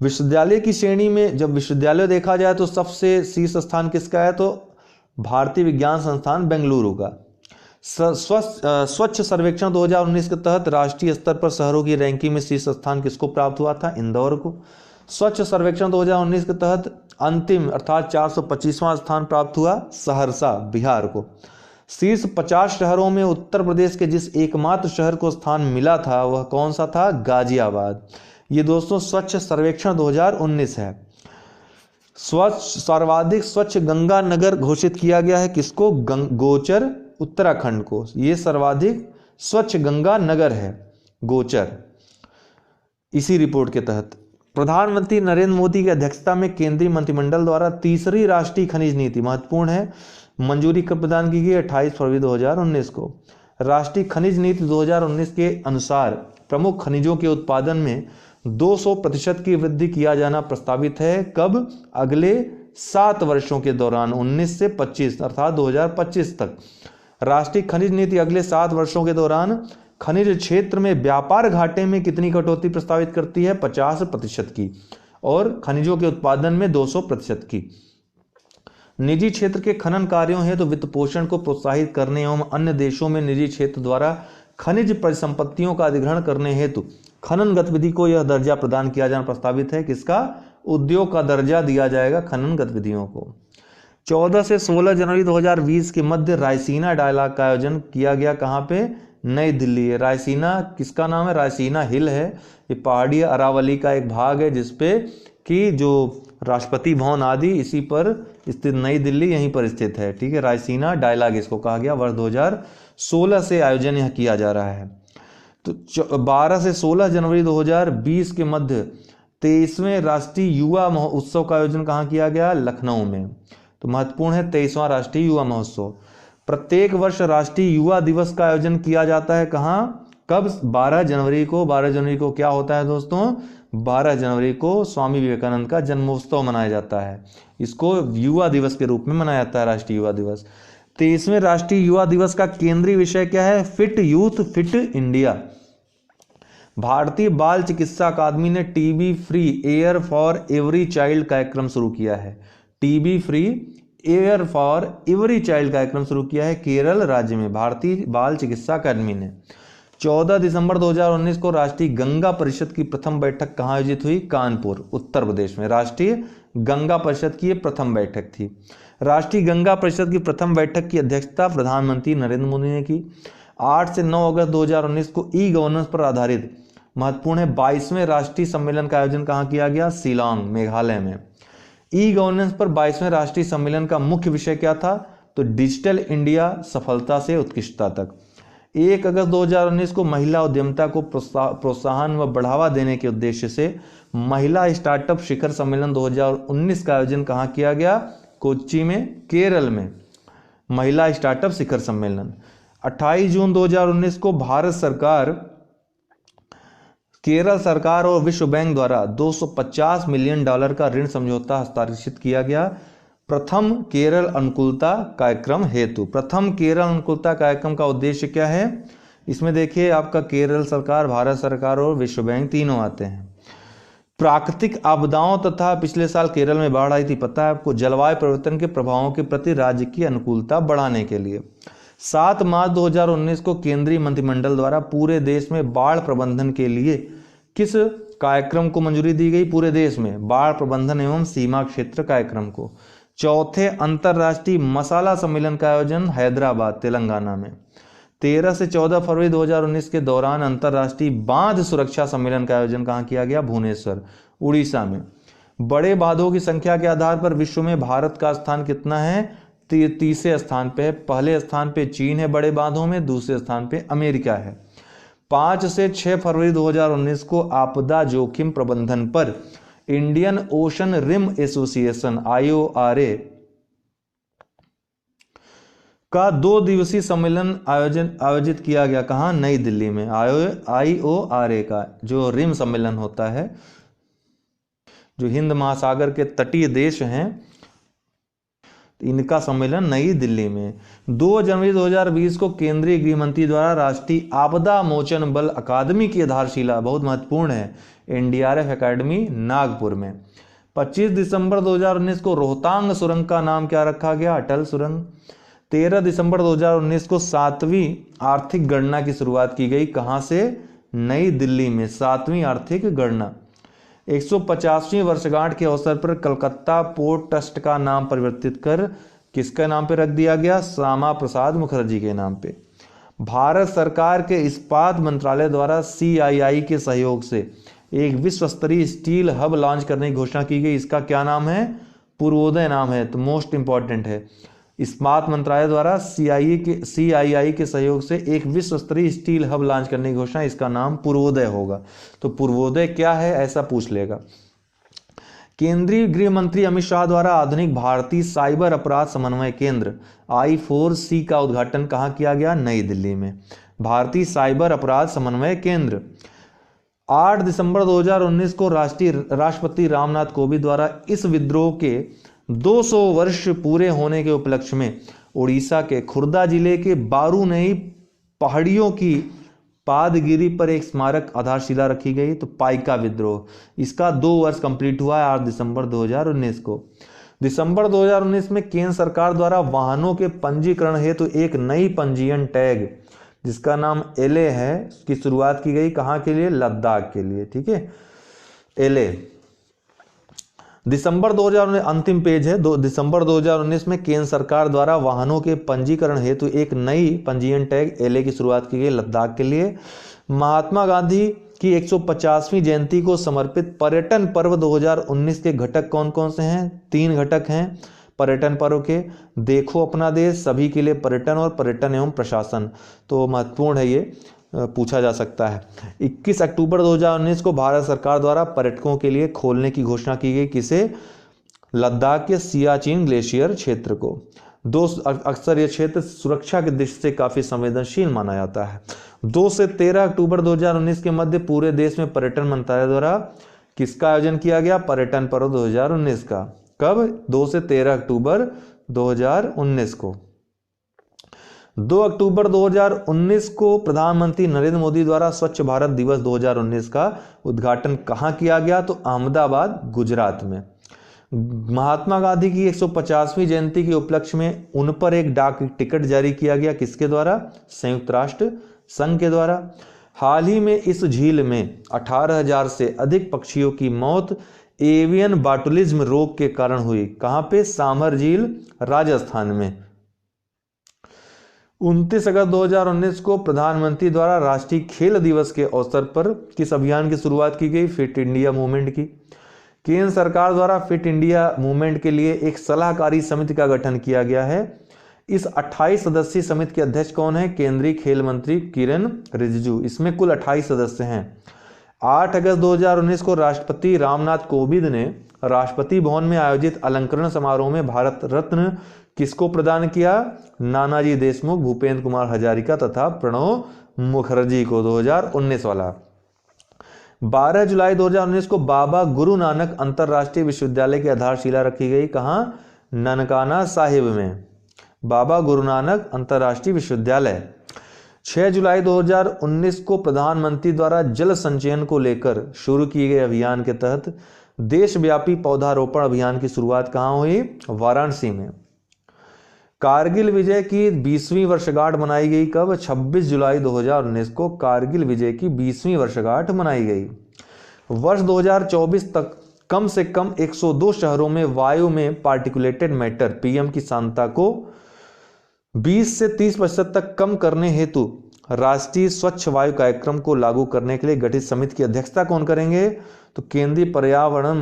विश्वविद्यालय की श्रेणी में जब विश्वविद्यालय देखा जाए तो सबसे शीर्ष स्थान किसका है? तो भारतीय विज्ञान संस्थान बेंगलुरु का। स्वच्छ सर्वेक्षण 2019 के तहत राष्ट्रीय स्तर पर शहरों की रैंकिंग में शीर्ष स्थान किसको प्राप्त हुआ था? इंदौर को। स्वच्छ सर्वेक्षण 2019 के तहत अंतिम अर्थात 425वां स्थान प्राप्त हुआ सहरसा बिहार को। शीर्ष 50 शहरों में उत्तर प्रदेश के जिस एकमात्र शहर को स्थान मिला था वह कौन सा था? गाजियाबाद। ये दोस्तों स्वच्छ सर्वेक्षण 2019 है। सर्वाधिक स्वच्छ गंगा नगर घोषित किया गया है किसको? गोचर उत्तराखंड को। ये सर्वाधिक स्वच्छ गंगा नगर है गोचर, इसी रिपोर्ट के तहत। प्रधानमंत्री नरेंद्र मोदी की अध्यक्षता में केंद्रीय मंत्रिमंडल द्वारा तीसरी राष्ट्रीय खनिज नीति, महत्वपूर्ण है, मंजूरी कब प्रदान की गई? 28 फरवरी 2019 को। राष्ट्रीय खनिज नीति 2019 के अनुसार प्रमुख खनिजों के उत्पादन में 200% की वृद्धि किया जाना प्रस्तावित है। कब? अगले 7 वर्षों के दौरान, 19 से 25 अर्थात 2025 तक। राष्ट्रीय खनिज नीति अगले 7 वर्षों के दौरान खनिज क्षेत्र में व्यापार घाटे में कितनी कटौती प्रस्तावित करती है? 50% की, और खनिजों के उत्पादन में 200% की। निजी क्षेत्र के खनन कार्यों हेतु तो वित्त पोषण को प्रोत्साहित करने एवं अन्य देशों में निजी क्षेत्र द्वारा खनिज परिसंपत्तियों का अधिग्रहण करने हेतु खनन गतिविधि को यह दर्जा प्रदान किया जाना प्रस्तावित है। किसका? उद्योग का दर्जा दिया जाएगा खनन गतिविधियों को। 14 से 16 जनवरी 2020 के मध्य रायसीना डायलॉग का आयोजन किया गया। कहाँ पे? नई दिल्ली है। रायसीना किसका नाम है? रायसीना हिल है। ये पहाड़ी अरावली का एक भाग है जिसपे कि जो राष्ट्रपति भवन आदि इसी पर स्थित नई दिल्ली यहीं पर स्थित है। ठीक है, रायसीना डायलॉग इसको कहा गया। वर्ष 2016 से आयोजन यह किया जा रहा है। तो 12 से 16 जनवरी 2020 के मध्य 23वें राष्ट्रीय युवा उत्सव का आयोजन कहाँ किया गया? लखनऊ में। तो महत्वपूर्ण है 23वां राष्ट्रीय युवा महोत्सव। प्रत्येक वर्ष राष्ट्रीय युवा दिवस का आयोजन किया जाता है। कहाँ? कब? 12 जनवरी को। 12 जनवरी को क्या होता है दोस्तों? 12 जनवरी को स्वामी विवेकानंद का जन्मोत्सव मनाया जाता है। इसको युवा दिवस के रूप में मनाया जाता है, राष्ट्रीय युवा दिवस। 23वें राष्ट्रीय युवा दिवस का केंद्रीय विषय क्या है? Fit youth fit India. भारतीय बाल चिकित्सा अकादमी ने TB free air for every child कार्यक्रम शुरू किया है। TB free air for every child कार्यक्रम शुरू किया है केरल राज्य में भारतीय बाल चिकित्सा अकादमी ने। 14 दिसंबर 2019 को राष्ट्रीय गंगा परिषद की प्रथम बैठक कहाँ आयोजित हुई? कानपुर, उत्तर प्रदेश में। राष्ट्रीय गंगा परिषद की प्रथम बैठक थी। राष्ट्रीय गंगा परिषद की प्रथम बैठक की अध्यक्षता प्रधानमंत्री नरेंद्र मोदी ने की। 8 से 9 अगस्त 2019 को ई गवर्नेंस पर आधारित महत्वपूर्ण है 22वें राष्ट्रीय सम्मेलन का आयोजन कहाँ किया गया? शिलांग, मेघालय में। ई गवर्नेंस पर 22वें राष्ट्रीय सम्मेलन का मुख्य विषय क्या था? तो डिजिटल इंडिया सफलता से उत्कृष्टता तक। 1 अगस्त 2019 को महिला उद्यमिता को प्रोत्साहन व बढ़ावा देने के उद्देश्य से महिला स्टार्टअप शिखर सम्मेलन 2019 का आयोजन कहाँ किया गया? कोच्चि में, केरल में। महिला स्टार्टअप शिखर सम्मेलन। 28 जून 2019 को भारत सरकार, केरल सरकार और विश्व बैंक द्वारा $250 मिलियन का ऋण समझौता हस्ताक्षरित किया गया प्रथम केरल अनुकूलता कार्यक्रम हेतु। प्रथम केरल अनुकूलता कार्यक्रम का उद्देश्य क्या है? इसमें देखिए आपका केरल सरकार, भारत सरकार और विश्व बैंक तीनों आते हैं। प्राकृतिक आपदाओं तथा पिछले साल केरल में बाढ़ आई थी, पता है आपको। जलवायु परिवर्तन के प्रभावों के प्रति राज्य की अनुकूलता बढ़ाने के लिए 7 मार्च 2019 को केंद्रीय मंत्रिमंडल द्वारा पूरे देश में बाढ़ प्रबंधन के लिए किस कार्यक्रम को मंजूरी दी गई? पूरे देश में बाढ़ प्रबंधन एवं सीमा क्षेत्र कार्यक्रम को। चौथे अंतर्राष्ट्रीय मसाला सम्मेलन का आयोजन हैदराबाद, तेलंगाना में। 13 से 14 फरवरी 2019 के दौरान अंतर्राष्ट्रीय बांध सुरक्षा सम्मेलन का आयोजन कहाँ किया गया? भुवनेश्वर, उड़ीसा में। बड़े बांधों की संख्या के आधार पर विश्व में भारत का स्थान कितना है? 30वें स्थान पे है। पहले स्थान पे चीन है बड़े बांधों में, दूसरे स्थान पे अमेरिका है। 5 से 6 फरवरी 2019 को आपदा जोखिम प्रबंधन पर Indian Ocean Rim Association IORA का 2 दिवसीय सम्मेलन आयोजित किया गया। कहाँ? नई दिल्ली में। IORA का जो रिम सम्मेलन होता है, जो हिंद महासागर के तटीय देश हैं, इनका सम्मेलन नई दिल्ली में। 2 जनवरी 2020 को केंद्रीय गृह मंत्री द्वारा राष्ट्रीय आपदा मोचन बल अकादमी की आधारशिला, बहुत महत्वपूर्ण है, NDRF अकादमी नागपुर में। 25 दिसंबर 2019 को रोहतांग सुरंग का नाम क्या रखा गया? अटल सुरंग। 13 दिसंबर 2019 को 7वीं आर्थिक गणना की शुरुआत की गई। कहां से? नई दिल्ली में 7वीं आर्थिक गणना। 150वीं वर्षगांठ के अवसर पर कलकत्ता पोर्ट ट्रस्ट का नाम परिवर्तित कर किसके नाम पर रख दिया गया? श्यामा प्रसाद मुखर्जी के नाम पे। भारत सरकार के इस्पात मंत्रालय द्वारा CII के सहयोग से एक विश्व स्तरीय स्टील हब लॉन्च करने की घोषणा की गई। इसका क्या नाम है? पूर्वोदय नाम है, तो मोस्ट इंपॉर्टेंट है। इस्पात मंत्रालय द्वारा CII के सहयोग से एक विश्व स्तरीय स्टील हब लॉन्च करने की घोषणा, इसका नाम पूर्वोदय होगा। तो पूर्वोदय क्या है ऐसा पूछ लेगा। केंद्रीय गृह मंत्री अमित शाह द्वारा आधुनिक भारतीय साइबर अपराध समन्वय केंद्र I4C का उद्घाटन कहाँ किया गया? नई दिल्ली में। भारतीय साइबर अपराध समन्वय केंद्र 8 दिसंबर 2019 को राष्ट्रपति रामनाथ कोविंद द्वारा इस विद्रोह के 200 वर्ष पूरे होने के उपलक्ष्य में उड़ीसा के खुर्दा जिले के बारूनई पहाड़ियों की पादगिरी पर एक स्मारक आधारशिला रखी गई। तो पाइका विद्रोह, इसका 2 वर्ष कंप्लीट हुआ है 8 दिसंबर 2019 को। दिसंबर 2019 में केंद्र सरकार द्वारा वाहनों के पंजीकरण हेतु एक नई पंजीयन टैग जिसका नाम एले है की शुरुआत की गई। कहाँ के लिए? लद्दाख के लिए। ठीक है, एले। दिसंबर 2019 अंतिम पेज है। दिसंबर 2019 में केंद्र सरकार द्वारा वाहनों के पंजीकरण हेतु एक नई पंजीयन टैग एले की शुरुआत की गई लद्दाख के लिए। महात्मा गांधी की 150वीं जयंती को समर्पित पर्यटन पर्व 2019 के घटक कौन कौन से हैं? 3 घटक हैं पर्यटन पर्व के। देखो अपना देश, सभी के लिए पर्यटन और पर्यटन एवं प्रशासन। तो महत्वपूर्ण है, ये पूछा जा सकता है। 21 अक्टूबर 2019 को भारत सरकार द्वारा पर्यटकों के लिए खोलने की घोषणा की गई। किसे? लद्दाख के सियाचिन ग्लेशियर क्षेत्र को। अक्सर यह क्षेत्र सुरक्षा की दृष्टि से काफी संवेदनशील माना जाता है। 2 से 13 अक्टूबर 2019 के मध्य पूरे देश में पर्यटन मंत्रालय द्वारा किसका आयोजन किया गया? पर्यटन पर्व 2019 का। कब? 2 से 13 अक्टूबर 2019 को। 2 अक्टूबर 2019 को प्रधानमंत्री नरेंद्र मोदी द्वारा स्वच्छ भारत दिवस 2019 का उद्घाटन कहाँ किया गया? तो अहमदाबाद, गुजरात में। महात्मा गांधी की 150वीं जयंती के उपलक्ष्य में उन पर एक डाक टिकट जारी किया गया। किसके द्वारा? संयुक्त राष्ट्र संघ के द्वारा। हाल ही में इस झील में 18,000 से अधिक पक्षियों की मौत एवियन बाटुलिज्म रोग के कारण हुई। कहां पे? सामर झील, राजस्थान में। 29 अगस्त 2019 को प्रधानमंत्री द्वारा राष्ट्रीय खेल दिवस के अवसर पर किस अभियान की शुरुआत की गई? फिट इंडिया मूवमेंट की। केंद्र सरकार द्वारा फिट इंडिया मूवमेंट के लिए एक सलाहकारी समिति का गठन किया गया है। इस 28 सदस्यीय समिति के अध्यक्ष कौन है? केंद्रीय खेल मंत्री किरेन रिजिजू। इसमें कुल 28 सदस्य हैं। 8 अगस्त 2019 को राष्ट्रपति रामनाथ कोविंद ने राष्ट्रपति भवन में आयोजित अलंकरण समारोह में भारत रत्न किसको प्रदान किया? नानाजी देशमुख, भूपेंद्र कुमार हजारिका तथा प्रणब मुखर्जी को। 2019 वाला। 12 जुलाई 2019 को बाबा गुरु नानक अंतरराष्ट्रीय विश्वविद्यालय की आधारशिला रखी गई। कहां? ननकाना साहिब में। बाबा गुरु नानक अंतरराष्ट्रीय विश्वविद्यालय। 6 जुलाई 2019 को प्रधानमंत्री द्वारा जल संचयन को लेकर शुरू किए गए अभियान के तहत देशव्यापी पौधारोपण अभियान की शुरुआत कहां हुई? वाराणसी में। कारगिल विजय की 20वीं वर्षगांठ मनाई गई। कब? 26 जुलाई 2019 को कारगिल विजय की 20वीं वर्षगांठ मनाई गई। वर्ष 2024 तक कम से कम 102 शहरों में वायु में पार्टिकुलेटेड मैटर पीएम की सांद्रता को 20 से 30% तक कम करने हेतु राष्ट्रीय स्वच्छ वायु कार्यक्रम को लागू करने के लिए गठित समिति की अध्यक्षता कौन करेंगे? तो केंद्रीय पर्यावरण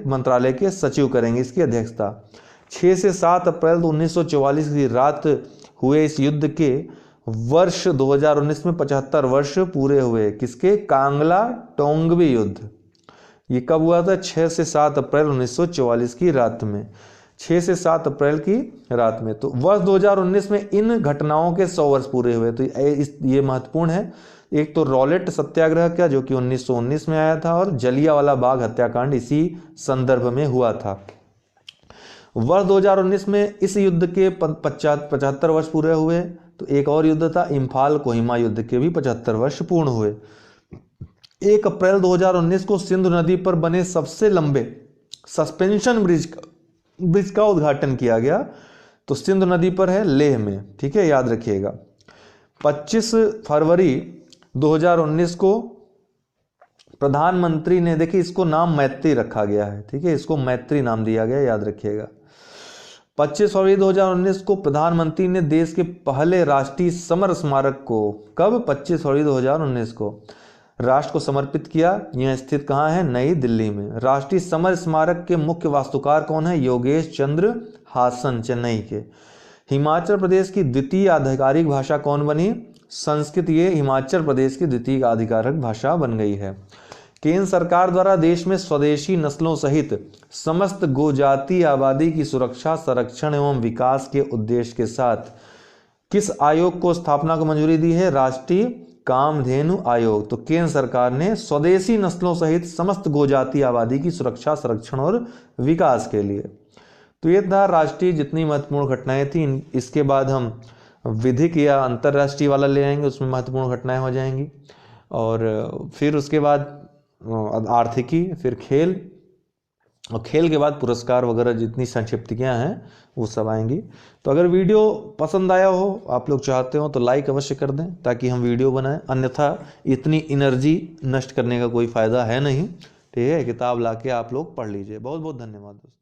मंत्रालय के सचिव करेंगे इसकी अध्यक्षता। 6 से 7 अप्रैल 1944 की रात हुए इस युद्ध के वर्ष 2019 में 75 वर्ष पूरे हुए। किसके? कांगला टोंगवी युद्ध। ये कब हुआ था? 6 से 7 अप्रैल 1944 की रात में। 6 से 7 अप्रैल की रात में। तो वर्ष 2019 में इन घटनाओं के 100 वर्ष पूरे हुए। तो ये महत्वपूर्ण है। एक तो रॉलेट सत्याग्रह का जो कि 1919 में आया था, और जलियांवाला बाग हत्याकांड इसी संदर्भ में हुआ था। वर्ष 2019 में इस युद्ध के 75 वर्ष पूरे हुए। तो एक और युद्ध था इम्फाल कोहिमा युद्ध के भी 75 वर्ष पूर्ण हुए। 1 अप्रैल 2019 को सिंधु नदी पर बने सबसे लंबे सस्पेंशन ब्रिज का उद्घाटन किया गया। तो सिंधु नदी पर है, लेह में। ठीक है, याद रखिएगा। 25 फरवरी 2019 को प्रधानमंत्री ने, देखिए इसको नाम मैत्री रखा गया है। ठीक है, इसको मैत्री नाम दिया गया, याद रखिएगा। 25 फरवरी 2019 को प्रधानमंत्री ने देश के पहले राष्ट्रीय समर स्मारक को, कब? 25 फरवरी 2019 को राष्ट्र को समर्पित किया। यह स्थित कहाँ है? नई दिल्ली में। राष्ट्रीय समर स्मारक के मुख्य वास्तुकार कौन है? योगेश चंद्र हासन, चेन्नई के। हिमाचल प्रदेश की द्वितीय आधिकारिक भाषा कौन बनी? संस्कृत। ये हिमाचल प्रदेश की द्वितीय आधिकारिक भाषा बन गई है। केंद्र सरकार द्वारा देश में स्वदेशी नस्लों सहित समस्त गोजातीय आबादी की सुरक्षा, संरक्षण एवं विकास के उद्देश्य के साथ किस आयोग को स्थापना को मंजूरी दी है? राष्ट्रीय कामधेनु आयोग। तो केंद्र सरकार ने स्वदेशी नस्लों सहित समस्त गोजाति आबादी की सुरक्षा, संरक्षण और विकास के लिए। तो ये था राष्ट्रीय जितनी महत्वपूर्ण घटनाएं थी। इसके बाद हम विधिक या अंतर्राष्ट्रीय वाला ले आएंगे, उसमें महत्वपूर्ण घटनाएं हो जाएंगी। और फिर उसके बाद आर्थिकी, फिर खेल, और खेल के बाद पुरस्कार वगैरह जितनी संक्षिप्तियाँ हैं वो सब आएंगी। तो अगर वीडियो पसंद आया हो, आप लोग चाहते हो तो लाइक अवश्य कर दें ताकि हम वीडियो बनाएं, अन्यथा इतनी एनर्जी नष्ट करने का कोई फ़ायदा है नहीं। ठीक है, किताब लाके आप लोग पढ़ लीजिए। बहुत बहुत धन्यवाद दोस्तों।